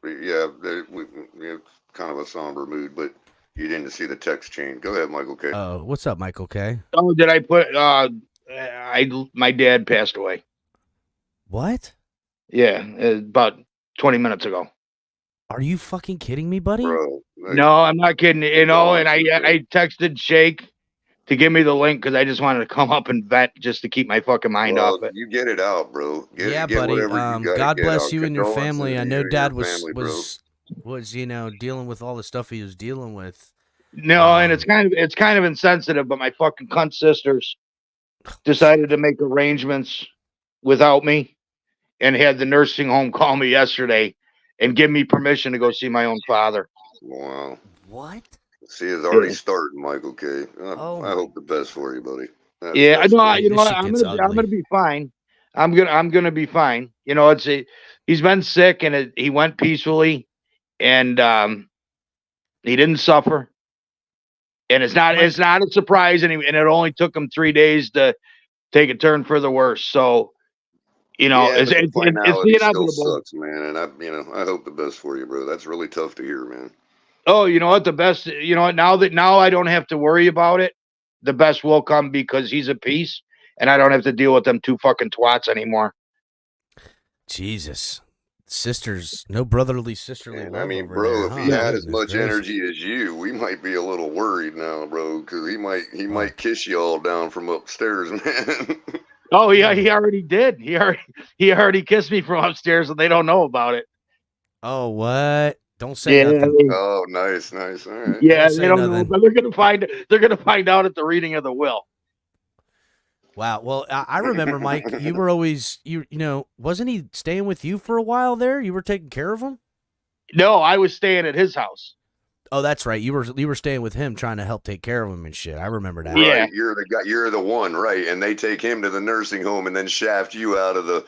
kind of a somber mood, but you didn't see the text chain. Go ahead, Michael K. Oh, what's up, Michael K? Oh, did I put my dad passed away. What? Yeah, about 20 minutes ago. Are you fucking kidding me, buddy? Bro, No, I'm not kidding. You know, and I texted Shake to give me the link because I just wanted to come up and vent just to keep my fucking mind off it. You get it out, bro. Get buddy. God bless out. you and your family. I know Dad was dealing with all the stuff he was dealing with. No, and it's kind of insensitive, but my fucking cunt sisters decided to make arrangements without me and had the nursing home call me yesterday and give me permission to go see my own father. Wow. What? See, it's already starting, Michael K. I hope the best for you, buddy. I know. You know what? I'm gonna be fine. I'm gonna be fine. You know, he's been sick and he went peacefully, and he didn't suffer. And it's not a surprise, and it only took him 3 days to take a turn for the worse. So. You know, it's the inevitable. Sucks, man, and I hope the best for you, bro. That's really tough to hear, man. Oh, you know what? The best. You know what? Now I don't have to worry about it. The best will come because he's a piece, and I don't have to deal with them two fucking twats anymore. Jesus, sisters, no brotherly sisterly love. I mean, over bro, there, if he had as much energy as you, we might be a little worried now, bro, because he might kiss you all down from upstairs, man. Oh yeah, he already did. He already kissed me from upstairs, and they don't know about it. Oh, what? Don't say nothing. Oh, nice. All right. Yeah, they don't know, but they're gonna find out at the reading of the will. Wow. Well, I remember, Mike. You were always you know, wasn't he staying with you for a while there? You were taking care of him. No, I was staying at his house. Oh, that's right. You were staying with him, trying to help take care of him and shit. I remember that. Yeah, right. You're the guy. You're the one, right? And they take him to the nursing home and then shaft you out of the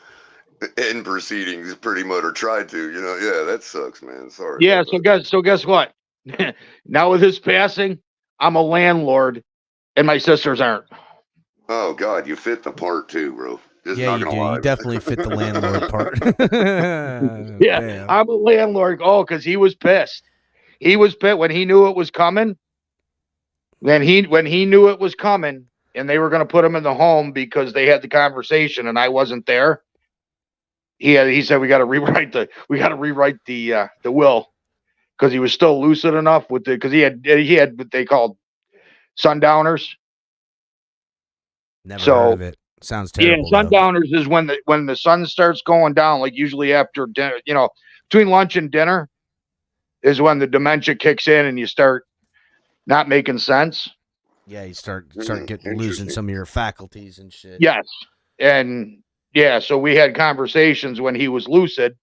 end proceedings, pretty much, or tried to. You know, yeah, that sucks, man. Sorry. Yeah. So guess what? Now with his passing, I'm a landlord, and my sisters aren't. Oh God, you fit the part too, bro. Just yeah, you do. Lie. You definitely fit the landlord part. Yeah, damn. I'm a landlord. Oh, because he was pissed. He was pissed when he knew it was coming. when he knew it was coming and they were going to put him in the home because they had the conversation and I wasn't there. He said we got to rewrite the will because he was still lucid enough because he had what they called sundowners. Never heard of it. Sounds terrible. Yeah, sundowners is when the sun starts going down, like usually after dinner, between lunch and dinner is when the dementia kicks in and you start not making sense. Yeah, you start losing some of your faculties and shit. Yes. And yeah, so we had conversations when he was lucid.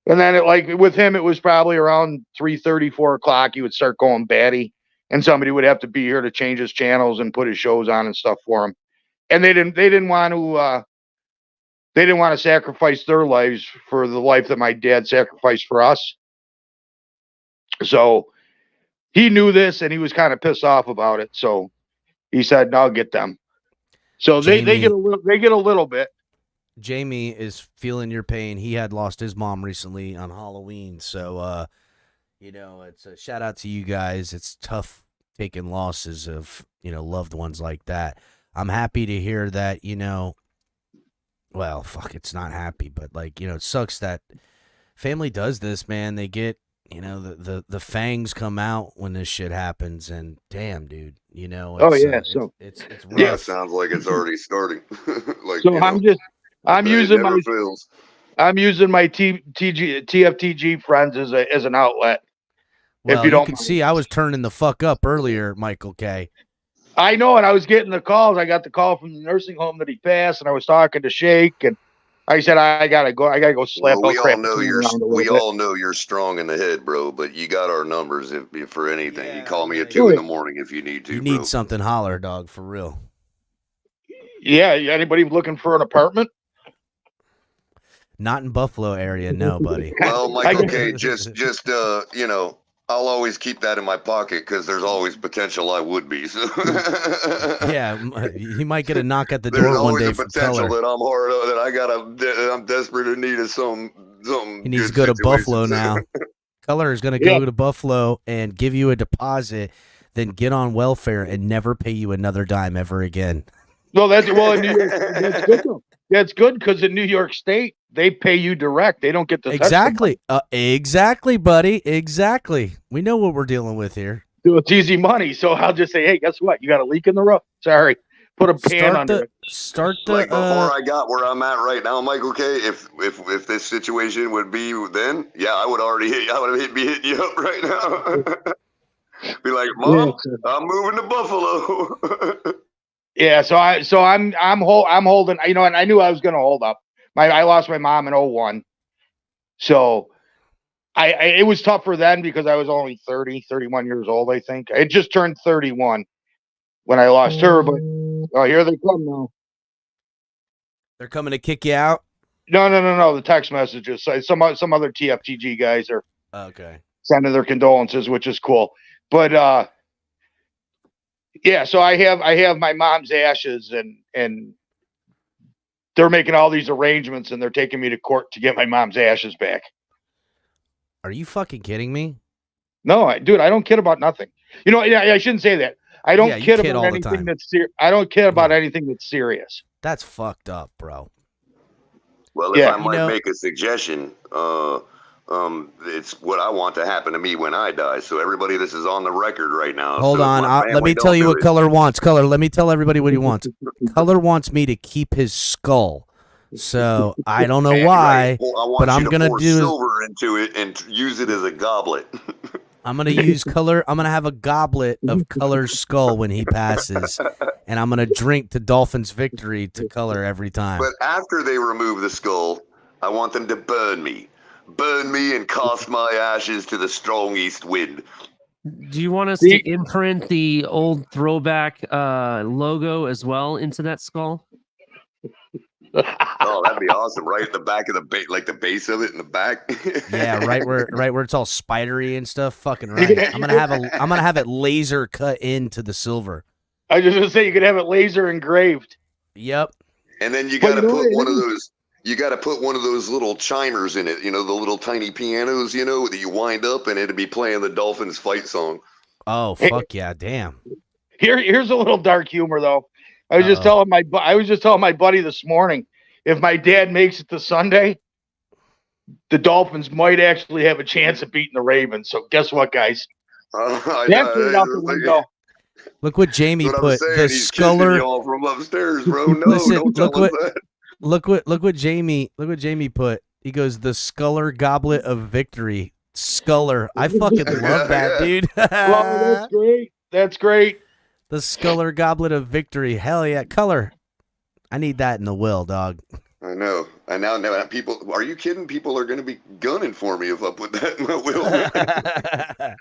And then with him, it was probably around 3:30, 4 o'clock. He would start going batty. And somebody would have to be here to change his channels and put his shows on and stuff for him. And they didn't want to sacrifice their lives for the life that my dad sacrificed for us. So he knew this and he was kind of pissed off about it. So he said, "No, I'll get them." So they get a little bit. Jamie is feeling your pain. He had lost his mom recently on Halloween. So it's a shout out to you guys. It's tough taking losses of, loved ones like that. I'm happy to hear that, well, fuck, it's not happy, but it sucks that family does this, man. They get, the fangs come out when this shit happens, and damn, dude, so it's rough. Yeah, it sounds like it's already starting. I'm using my TFTG friends as an outlet. Well, if you don't can see, I was turning the fuck up earlier, Michael K. I know, and I was getting the calls. I got the call from the nursing home that he passed, and I was talking to Shake, and I said I gotta go slap. Well, we all know you're strong in the head, bro. But you got our numbers if for anything. Yeah, you call me at 2 in the morning if you need to. You need something, holler, dog, for real. Yeah, anybody looking for an apartment? Not in Buffalo area, no, buddy. Well, Michael K, just I'll always keep that in my pocket because there's always potential I would be. So. Yeah, he might get a knock at the door there's one day always a potential that I'm desperate in need of some. He needs to go to Buffalo now. Color is going to go to Buffalo and give you a deposit, then get on welfare and never pay you another dime ever again. No, that's in New York, that's good though. That's good because in New York State they pay you direct. They don't get the exactly, buddy. Exactly. We know what we're dealing with here. It's easy money, so I'll just say, hey, guess what? You got a leak in the roof. Sorry, put a pan under it. Before I got where I'm at right now, Michael K. If this situation would be then, yeah, I would be hitting you up right now. Be like, Mom, I'm moving to Buffalo. Yeah, so I'm holding, and I knew I was going to hold up. I lost my mom in 2001. So it was tougher then because I was only 31 years old, I think. I had just turned 31 when I lost her, but here they come now. They're coming to kick you out? No. The text messages. Some other TFTG guys are sending their condolences, which is cool. But yeah, so I have my mom's ashes and they're making all these arrangements and they're taking me to court to get my mom's ashes back. Are you fucking kidding me? No, dude, I don't kid about nothing. I shouldn't say that. I don't kid about anything that's serious. I don't kid about anything that's serious. That's fucked up, bro. Well, if I might make a suggestion, it's what I want to happen to me when I die. So everybody, this is on the record right now. Hold on. Let me tell you what Color wants. Color, let me tell everybody what he wants. Color wants me to keep his skull. So I don't know why, but I'm going to do silver into it and use it as a goblet. I'm going to use Color. I'm going to have a goblet of Color's skull when he passes, and I'm going to drink to Dolphins' victory to Color every time. But after they remove the skull, I want them to burn me. Burn me and cast my ashes to the strong east wind. Do you want us to imprint the old throwback logo as well into that skull? Oh, that'd be awesome! Right at the back of the base of it in the back. Yeah, right where it's all spidery and stuff. Fucking right. I'm gonna have it laser cut into the silver. I was just gonna say you could have it laser engraved. Yep. And then you gotta put one of those. You got to put one of those little chimers in it, the little tiny pianos, that you wind up and it'll be playing the Dolphins fight song. Oh, fuck yeah, damn. Here's a little dark humor though. I was just telling my buddy this morning, if my dad makes it to Sunday, the Dolphins might actually have a chance of beating the Ravens. So guess what, guys? That's right out the window. Look what Jamie what put. Saying, the he's Sculler y'all from upstairs, bro. No, listen, don't tell us that. Look what Jamie put. He goes, the Sculler Goblet of Victory. Sculler. I fucking love that, dude. Well, that's great. That's great. The Sculler Goblet of Victory. Hell yeah. Color. I need that in the will, dog. I know. And now people, are you kidding? People are going to be gunning for me if I put that in my will.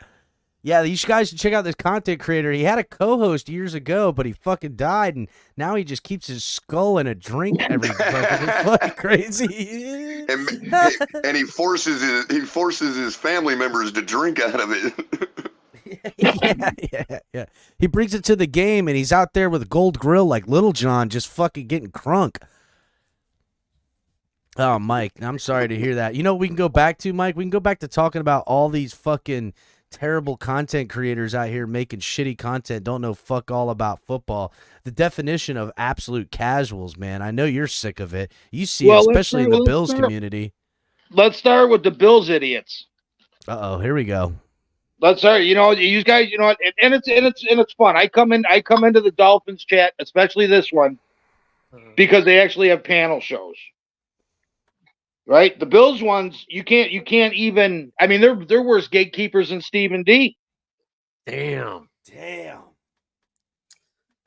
Yeah, you guys should check out this content creator. He had a co-host years ago, but he fucking died, and now he just keeps his skull in a drink every fucking. It's fucking crazy. and he forces his family members to drink out of it. Yeah. He brings it to the game, and he's out there with a gold grill like Little John, just fucking getting crunk. Oh, Mike, I'm sorry to hear that. You know what we can go back to, Mike? We can go back to talking about all these fucking terrible content creators out here making shitty content, don't know fuck all about football. The definition of absolute casuals, man. I know you're sick of it. You see it, especially in the Bills community. Let's start with the Bills idiots. Uh-oh, here we go. Let's start. You know, you guys, you know, and it's fun. I come into the Dolphins chat, especially this one, because they actually have panel shows. Right, the Bills ones you can't even. I mean, they're worse gatekeepers than Stephen D. Damn.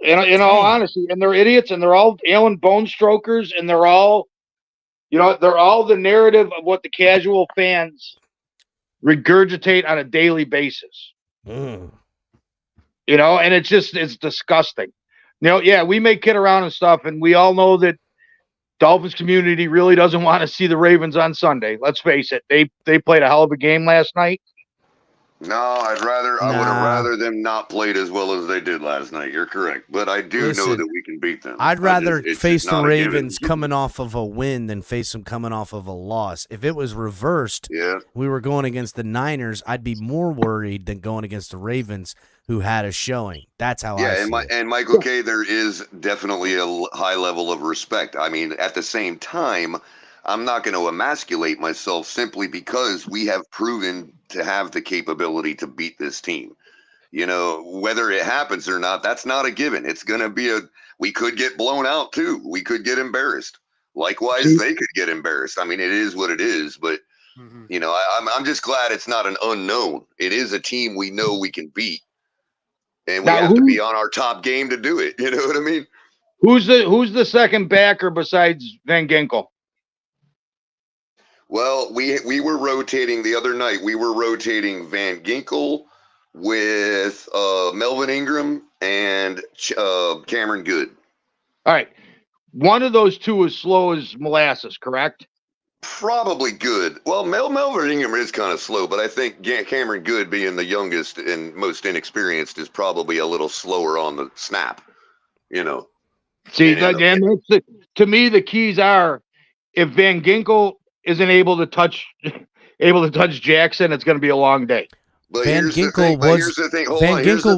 In all honesty, and they're idiots, and they're all Alan Bone Strokers, and they're all, you know, they're all the narrative of what the casual fans regurgitate on a daily basis. You know, and it's disgusting. You know, yeah, we may kid around and stuff, and we all know that Dolphins community really doesn't want to see the Ravens on Sunday. Let's face it. They played a hell of a game last night. No, I would have rather them not played as well as they did last night. You're correct. But I do know that we can beat them. I'd rather face the Ravens coming off of a win than face them coming off of a loss. If it was reversed, we were going against the Niners, I'd be more worried than going against the Ravens, who had a showing. That's how I see it. And Michael K., there is definitely a high level of respect. I mean, at the same time, I'm not going to emasculate myself simply because we have proven to have the capability to beat this team. You know, whether it happens or not, that's not a given. It's going to be we could get blown out too. We could get embarrassed. Likewise, they could get embarrassed. I mean, it is what it is, but you know, I'm just glad it's not an unknown. It is a team we know we can beat. And we have to be on our top game to do it. You know what I mean? Who's the second backer besides Van Ginkel? Well, we were rotating the other night. We were rotating Van Ginkel with Melvin Ingram and Cameron Good. All right. One of those two is slow as molasses, correct? Probably Good. Well, Melvin Ingram is kind of slow, but I think Cameron Good, being the youngest and most inexperienced, is probably a little slower on the snap. You know. See, to me, the keys are if Van Ginkel isn't able to touch Jackson, it's going to be a long day. But Van Ginkel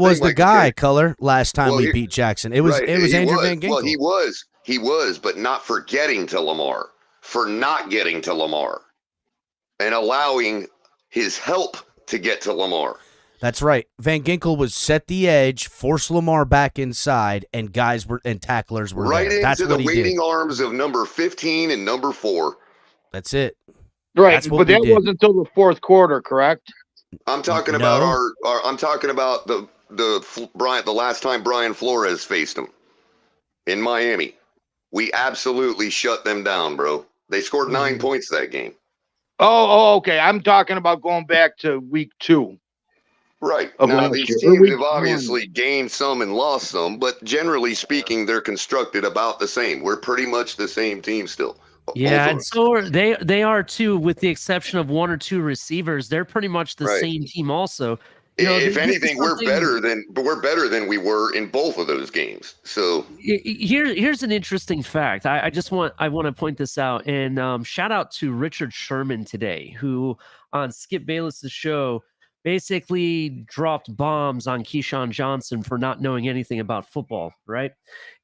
was the guy, Color, last time we beat Jackson. It was Andrew Van Ginkel. Well, he was, but not for getting to Lamar, for not getting to Lamar, and allowing his help to get to Lamar. That's right. Van Ginkel was set the edge, force Lamar back inside, and tacklers were right there. That's into what the waiting arms of number 15 and number 4. That's it. Right, but that wasn't until the fourth quarter, correct? I'm talking about I'm talking about the last time Brian Flores faced him in Miami. We absolutely shut them down, bro. They scored 9 points that game. Oh, okay. I'm talking about going back to week 2. Right. Now, these teams have obviously gained some and lost some, but generally speaking, they're constructed about the same. We're pretty much the same team still. Yeah, and so they are too, with the exception of one or two receivers. They're pretty much the same team also. You know, if anything, we're better than we were in both of those games. So here's an interesting fact. I want to point this out, and shout out to Richard Sherman today, who on Skip Bayless's show basically dropped bombs on Keyshawn Johnson for not knowing anything about football, right?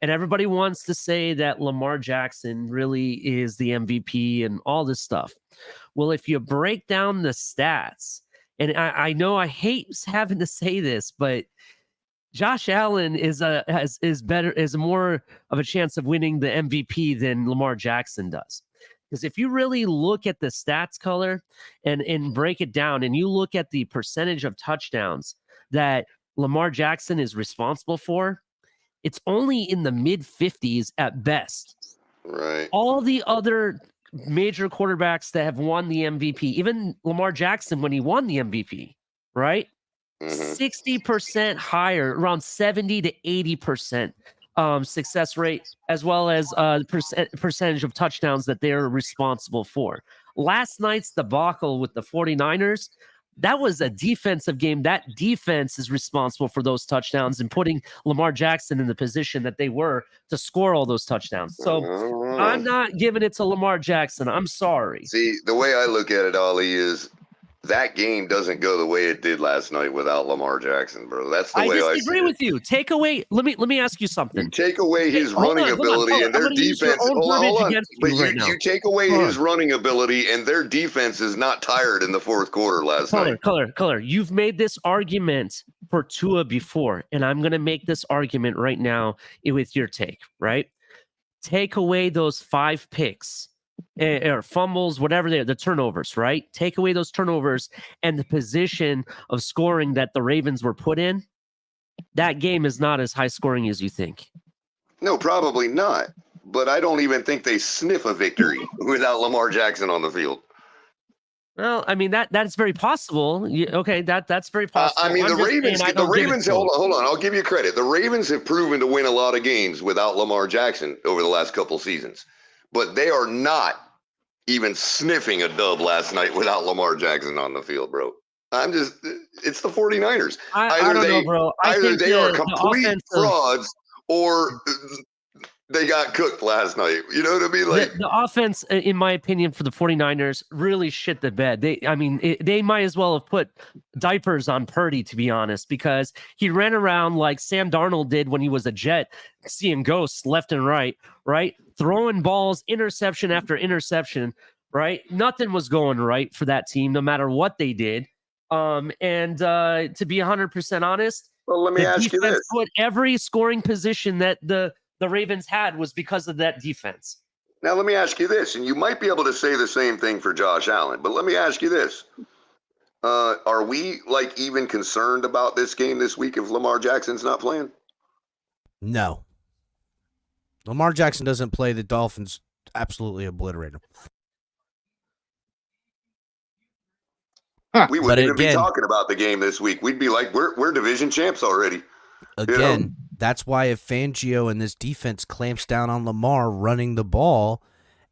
And everybody wants to say that Lamar Jackson really is the MVP and all this stuff. Well, if you break down the stats, and I know I hate having to say this, but Josh Allen is more of a chance of winning the MVP than Lamar Jackson does. Because if you really look at the stats color and break it down, and you look at the percentage of touchdowns that Lamar Jackson is responsible for, it's only in the mid 50s at best. Right. All the other major quarterbacks that have won the MVP, even Lamar Jackson when he won the MVP, right? 60% higher, around 70 to 80% success rate, as well as percentage of touchdowns that they're responsible for. Last night's debacle with the 49ers, that was a defensive game. That defense is responsible for those touchdowns and putting Lamar Jackson in the position that they were to score all those touchdowns. So I'm not giving it to Lamar Jackson. I'm sorry. See, the way I look at it, Ollie, is that game doesn't go the way it did last night without Lamar Jackson, bro. That's the way I disagree with you. Take away. Let me ask you something. You take away his running ability and their defense. Hold on. But you take away his running ability and their defense is not tired in the fourth quarter last night. Color. You've made this argument for Tua before, and I'm going to make this argument right now with your take. Right? Take away those 5 picks. Or fumbles, whatever the turnovers, right? Take away those turnovers and the position of scoring that the Ravens were put in. That game is not as high scoring as you think. No, probably not. But I don't even think they sniff a victory without Lamar Jackson on the field. Well, I mean that's very possible. Okay, that's very possible. I mean, the Ravens. Hold on. I'll give you credit. The Ravens have proven to win a lot of games without Lamar Jackson over the last couple seasons. But they are not even sniffing a dub last night without Lamar Jackson on the field, bro. It's the 49ers. I don't know, bro. Either they are complete frauds or they got cooked last night. You know what I mean? Like the offense, in my opinion, for the 49ers really shit the bed. They might as well have put diapers on Purdy, to be honest, because he ran around like Sam Darnold did when he was a Jet, seeing ghosts left and right, throwing balls, interception after interception, right? Nothing was going right for that team, no matter what they did. To be 100% honest, well, let me ask you this: put every scoring position that the Ravens had was because of that defense. Now, let me ask you this, and you might be able to say the same thing for Josh Allen, but let me ask you this. Are we even concerned about this game this week if Lamar Jackson's not playing? No. Lamar Jackson doesn't play, the Dolphins absolutely obliterate him. We wouldn't even be talking about the game this week. We'd be like, we're division champs already. Again, that's why if Fangio and this defense clamps down on Lamar running the ball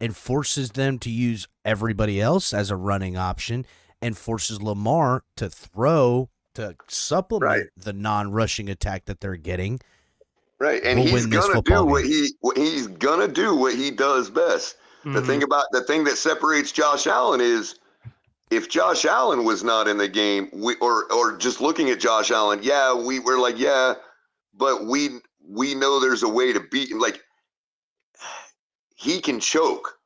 and forces them to use everybody else as a running option and forces Lamar to throw to supplement the non-rushing attack that they're getting. Right, and he's gonna do what he does best. Mm-hmm. The thing that separates Josh Allen is if Josh Allen was not in the game, or just looking at Josh Allen, we're like, but we know there's a way to beat him. Like he can choke,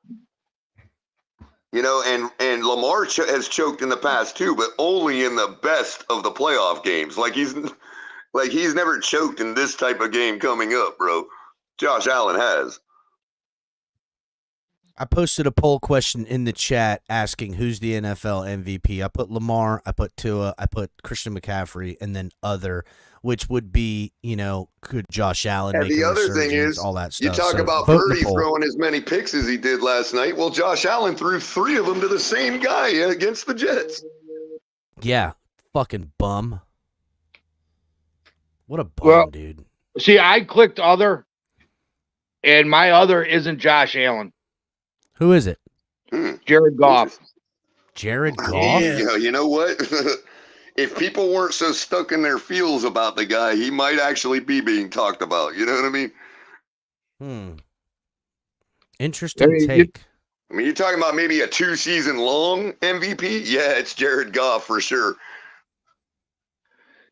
and Lamar has choked in the past too, but only in the best of the playoff games. He's never choked in this type of game coming up, bro. Josh Allen has. I posted a poll question in the chat asking who's the NFL MVP. I put Lamar, I put Tua, I put Christian McCaffrey, and then other, which would be, could Josh Allen make the other thing is, all that stuff. You talk about Purdy throwing as many picks as he did last night. Well, Josh Allen threw 3 of them to the same guy against the Jets. Yeah, fucking bum. What a bum, dude. See, I clicked other, and my other isn't Josh Allen. Who is it? Jared Goff. Jared Goff? Yeah, you know what? If people weren't so stuck in their feels about the guy, he might actually be being talked about. You know what I mean? Interesting take. I mean, you're talking about maybe a 2-season long MVP? Yeah, it's Jared Goff for sure.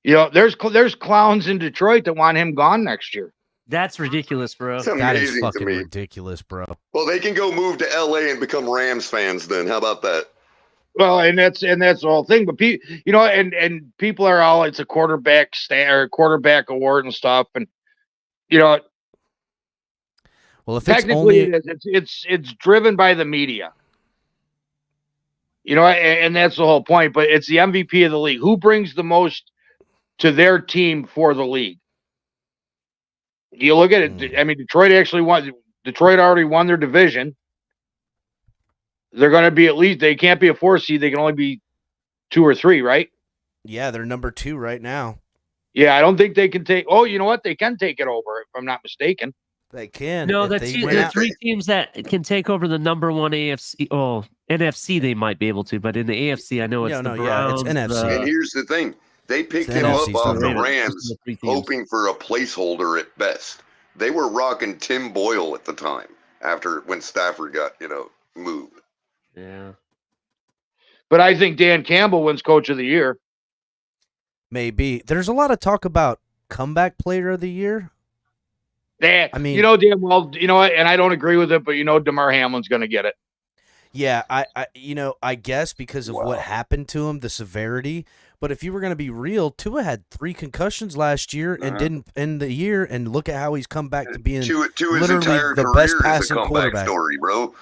You know, there's clowns in Detroit that want him gone next year. That's ridiculous, bro. It's That is amazing to fucking me. ridiculous, bro. Well, they can go move to LA and become Rams fans then. How about that? Well, and that's the whole thing. But you know, and people are all, it's a quarterback quarterback award and stuff, and you know, Well, if it's technically only it's driven by the media. You know, and that's the whole point. But it's the MVP of the league. Who brings the most to their team for the league? You look at it. I mean, Detroit actually won. Detroit already won their division. They're going to be at least. They can't be a 4 seed. They can only be 2 or 3, right? yeah, they're number 2 right now. Yeah, I don't think they can take. Oh, you know what? They can take it over, if I'm not mistaken. They can. No, if that's they the win out- 3 teams that can take over the number 1 AFC. Oh, NFC they might be able to, but in the AFC, I know it's the Browns. it's NFC. And here's the thing. They picked It's him up NFC off still. the Rams, hoping for a placeholder at best. They were rocking Tim Boyle at the time when Stafford got, moved. Yeah. But I think Dan Campbell wins Coach of the Year. Maybe. There's a lot of talk about comeback player of the year. Yeah, I mean, you know damn well, you know what, and I don't agree with it, but you know DeMar Hamlin's going to get it. Yeah, I guess because of what happened to him, the severity. But if you were going to be real, Tua had 3 concussions last year and didn't end the year, and look at how he's come back to being Tua's literally entire the career best is a passing comeback quarterback. story, bro.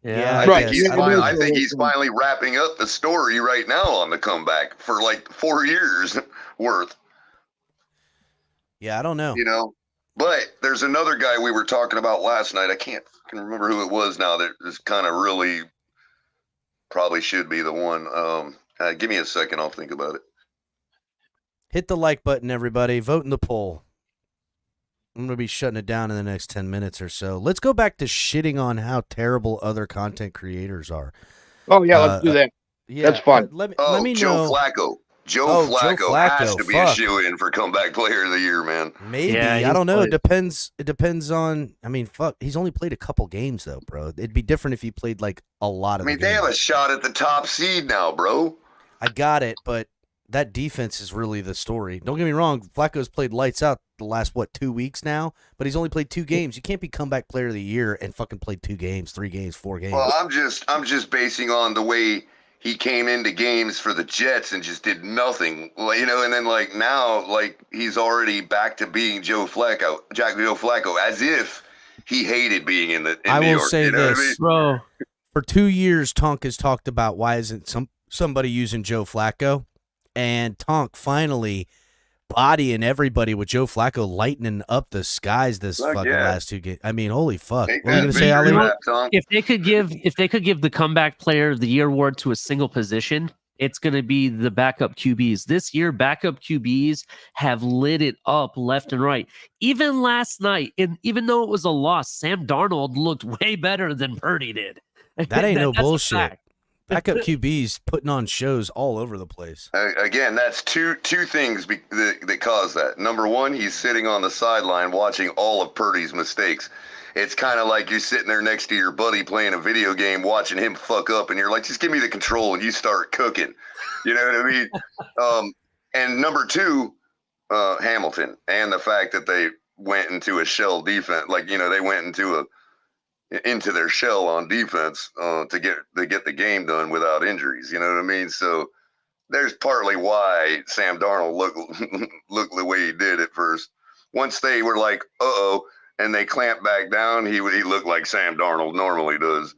Yeah, I Right. think he's I finally, know. I think he's finally wrapping up the story right now on the comeback for like 4 years worth. Yeah, I don't know. But there's another guy we were talking about last night. I can't fucking remember who it was now. That is kind of really probably should be the one. Give me a second. I'll think about it. Hit the like button, everybody. Vote in the poll. I'm going to be shutting it down in the next 10 minutes or so. Let's go back to shitting on how terrible other content creators are. Oh yeah, let's do that. Yeah, That's fun. Let me Joe know. Flacco. Joe Oh, Flacco Joe Flacco, has to be fuck. a shoe-in for comeback player of the year, man. Maybe. Yeah, I don't know. played. It depends on. I mean, fuck. He's only played a couple games though, bro. It'd be different if he played like a lot of. I mean, the they have a games. shot at the top seed now, bro. I got it, but that defense is really the story. Don't get me wrong. Flacco's played lights out the last 2 weeks now, but he's only played 2 games. You can't be comeback player of the year and fucking played 2 games, 3 games, 4 games. Well, I'm just basing on the way he came into games for the Jets and just did nothing, and then now he's already back to being Joe Flacco, as if he hated being in New York. I will say this, what I mean? Bro. For 2 years, Tonk has talked about why isn't somebody using Joe Flacco, and Tonk finally bodying everybody with Joe Flacco lightening up the skies this last 2 games. I mean, holy fuck! Take What are you that gonna say, Ali? victory lap, Tom. If they could give the comeback player of the year award to a single position, it's going to be the backup QBs. This year, backup QBs have lit it up left and right. Even last night, and even though it was a loss, Sam Darnold looked way better than Purdy did. That ain't no That's a bullshit. fact. Backup QBs putting on shows all over the place. Again, that's two things that cause that. Number one, he's sitting on the sideline watching all of Purdy's mistakes. It's kind of like you're sitting there next to your buddy playing a video game, watching him fuck up, and you're like, just give me the control, and you start cooking. You know what I mean? And number two, Hamilton, and the fact that they went into a shell defense, they went into their shell on defense to get the game done without injuries. You know what I mean? So there's partly why Sam Darnold looked the way he did at first. Once they were like, uh-oh, and they clamped back down, he looked like Sam Darnold normally does.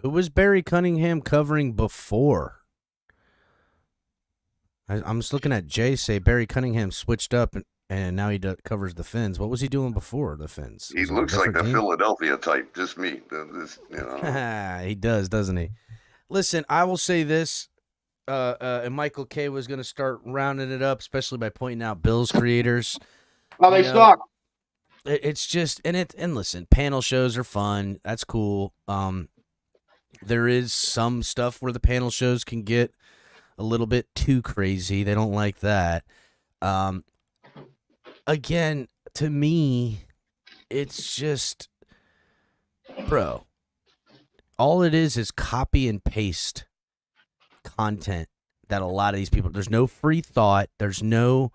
Who was Barry Cunningham covering before? I'm just looking at Jay say Barry Cunningham switched up and now he covers the Fins. What was he doing before the Fins? He looks like the Philadelphia type, just me. He does, doesn't he? Listen, I will say this, and Michael K was going to start rounding it up, especially by pointing out Bills creators. Oh, they suck. It's just, and listen, panel shows are fun. That's cool. There is some stuff where the panel shows can get a little bit too crazy. They don't like that. Again, to me, it's just, bro, all it is copy and paste content that a lot of these people, there's no free thought. There's no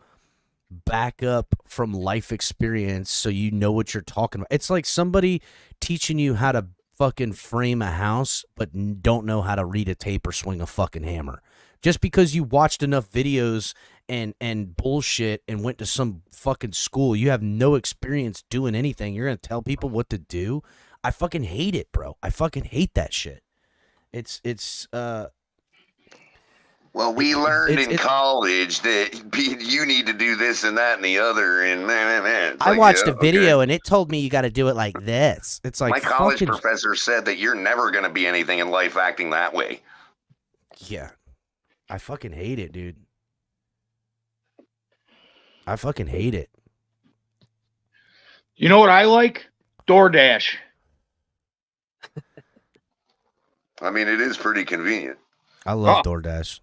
backup from life experience, so you know what you're talking about. It's like somebody teaching you how to fucking frame a house, but don't know how to read a tape or swing a fucking hammer. Just because you watched enough videos and bullshit and went to some fucking school, you have no experience doing anything. You're gonna tell people what to do. I fucking hate it, bro. I fucking hate that shit. Well, we learned in college that you need to do this and that and the other, and man. I watched a video and it told me you got to do it like this. It's like my college professor said that you're never going to be anything in life acting that way. Yeah, I fucking hate it, dude. I fucking hate it. You know what I like? DoorDash. I mean, it is pretty convenient. I love DoorDash.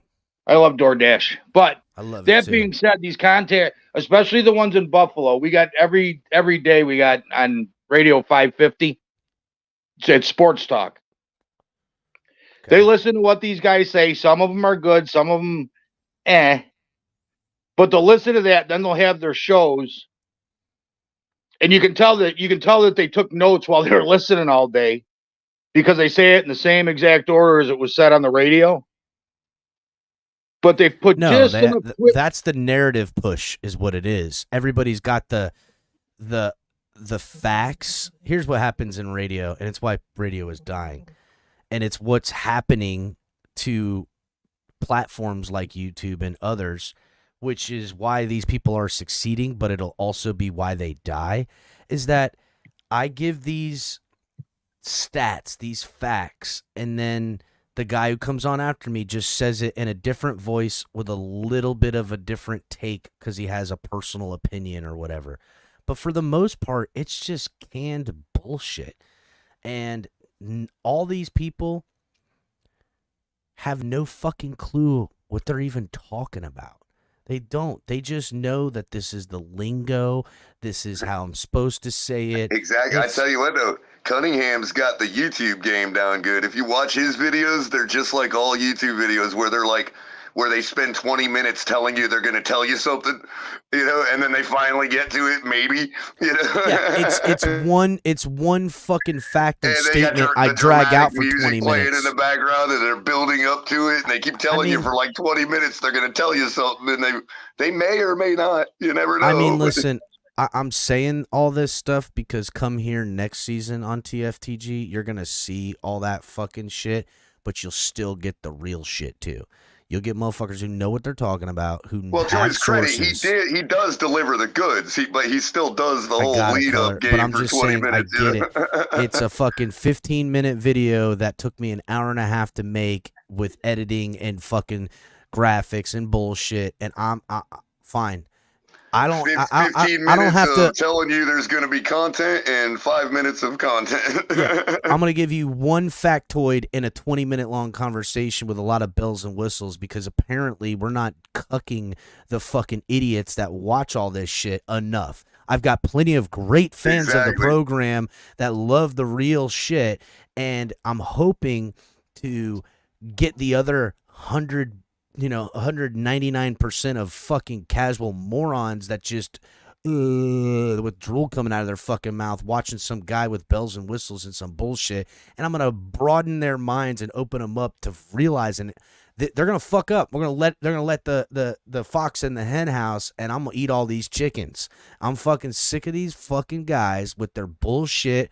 I love DoorDash, but I love that being said, these content, especially the ones in Buffalo, we got every day we got on Radio 550. It's sports talk. Okay. They listen to what these guys say. Some of them are good, some of them, but they'll listen to that. Then they'll have their shows, and you can tell that they took notes while they were listening all day, because they say it in the same exact order as it was said on the radio. But they put that's the narrative push is what it is. Everybody's got the facts. Here's what happens in radio, and it's why radio is dying. And it's what's happening to platforms like YouTube and others, which is why these people are succeeding, but it'll also be why they die, is that I give these stats, these facts, and then the guy who comes on after me just says it in a different voice with a little bit of a different take because he has a personal opinion or whatever. But for the most part, it's just canned bullshit. And all these people have no fucking clue what they're even talking about. They don't. They just know that this is the lingo. This is how I'm supposed to say it. Exactly. I tell you what, though. Cunningham's got the YouTube game down good. If you watch his videos, they're just like all YouTube videos where they spend 20 minutes telling you they're going to tell you something, and then they finally get to it, maybe, Yeah, it's one fucking fact and statement I drag out for 20 minutes. Playing in the background, and they're building up to it, and they keep telling you for like 20 minutes they're going to tell you something, and they may or may not. You never know. I mean, listen. I'm saying all this stuff because come here next season on TFTG, you're going to see all that fucking shit, but you'll still get the real shit too. You'll get motherfuckers who know what they're talking about, who well, to his credit, he does deliver the goods, but he still does the whole lead-up game. But I'm for just 20 saying, minutes. I get it. It's a fucking 15-minute video that took me an hour and a half to make with editing and fucking graphics and bullshit, and I'm fine. I don't have to telling you there's going to be content and 5 minutes of content. Yeah, I'm going to give you one factoid in a 20-minute long conversation with a lot of bells and whistles because apparently we're not cucking the fucking idiots that watch all this shit enough. I've got plenty of great fans of the program that love the real shit, and I'm hoping to get the other 199% of fucking casual morons that just with drool coming out of their fucking mouth watching some guy with bells and whistles and some bullshit, and I'm going to broaden their minds and open them up to realizing that they're going to fuck up. They're going to let the fox in the hen house, and I'm going to eat all these chickens. I'm fucking sick of these fucking guys with their bullshit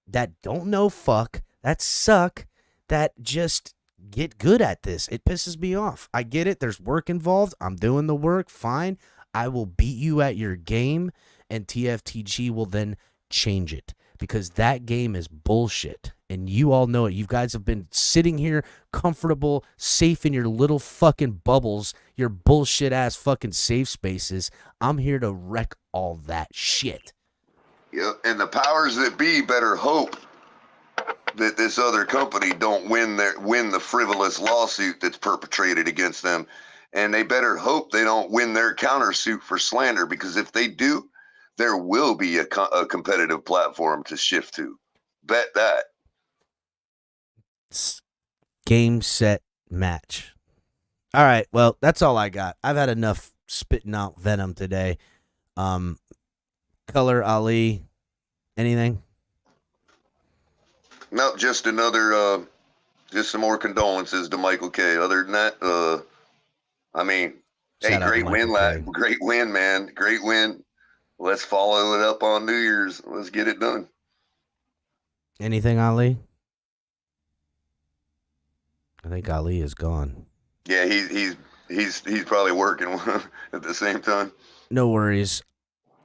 that don't know fuck, that suck, that just get good at this. It pisses me off. I get it. There's work involved. I'm doing the work. Fine. I will beat you at your game, and TFTG will then change it because that game is bullshit. And you all know it. You guys have been sitting here comfortable, safe in your little fucking bubbles, your bullshit ass fucking safe spaces. I'm here to wreck all that shit. Yeah, and the powers that be better hope that this other company don't win the frivolous lawsuit that's perpetrated against them, and they better hope they don't win their countersuit for slander, because if they do, there will be a competitive platform to shift to. Bet that. Game, set, match. All right. Well, that's all I got. I've had enough spitting out venom today. Color Ali, anything? No, just another, just some more condolences to Michael K. Other than that, I mean, Shout out to great win, Michael K. great win, man. Great win. Let's follow it up on New Year's. Let's get it done. Anything, Ali? I think Ali is gone. Yeah, he's probably working at the same time. No worries.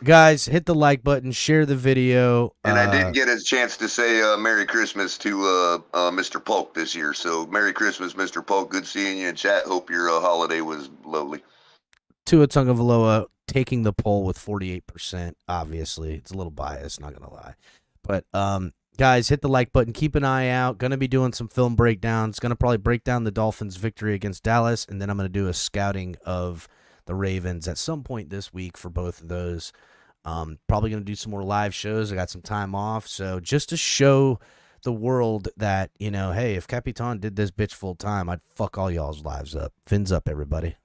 Guys, hit the like button, share the video. And I didn't get a chance to say Merry Christmas to Mr. Polk this year. So Merry Christmas, Mr. Polk. Good seeing you in chat. Hope your holiday was lovely. Tua Tagovailoa taking the poll with 48%. Obviously, it's a little biased, not gonna lie. But guys, hit the like button. Keep an eye out. Gonna be doing some film breakdowns. Gonna probably break down the Dolphins' victory against Dallas, and then I'm gonna do a scouting of the Ravens at some point this week for both of those. Probably going to do some more live shows. I got some time off. So just to show the world that, hey, if Capitan did this bitch full time, I'd fuck all y'all's lives up. Fins up, everybody.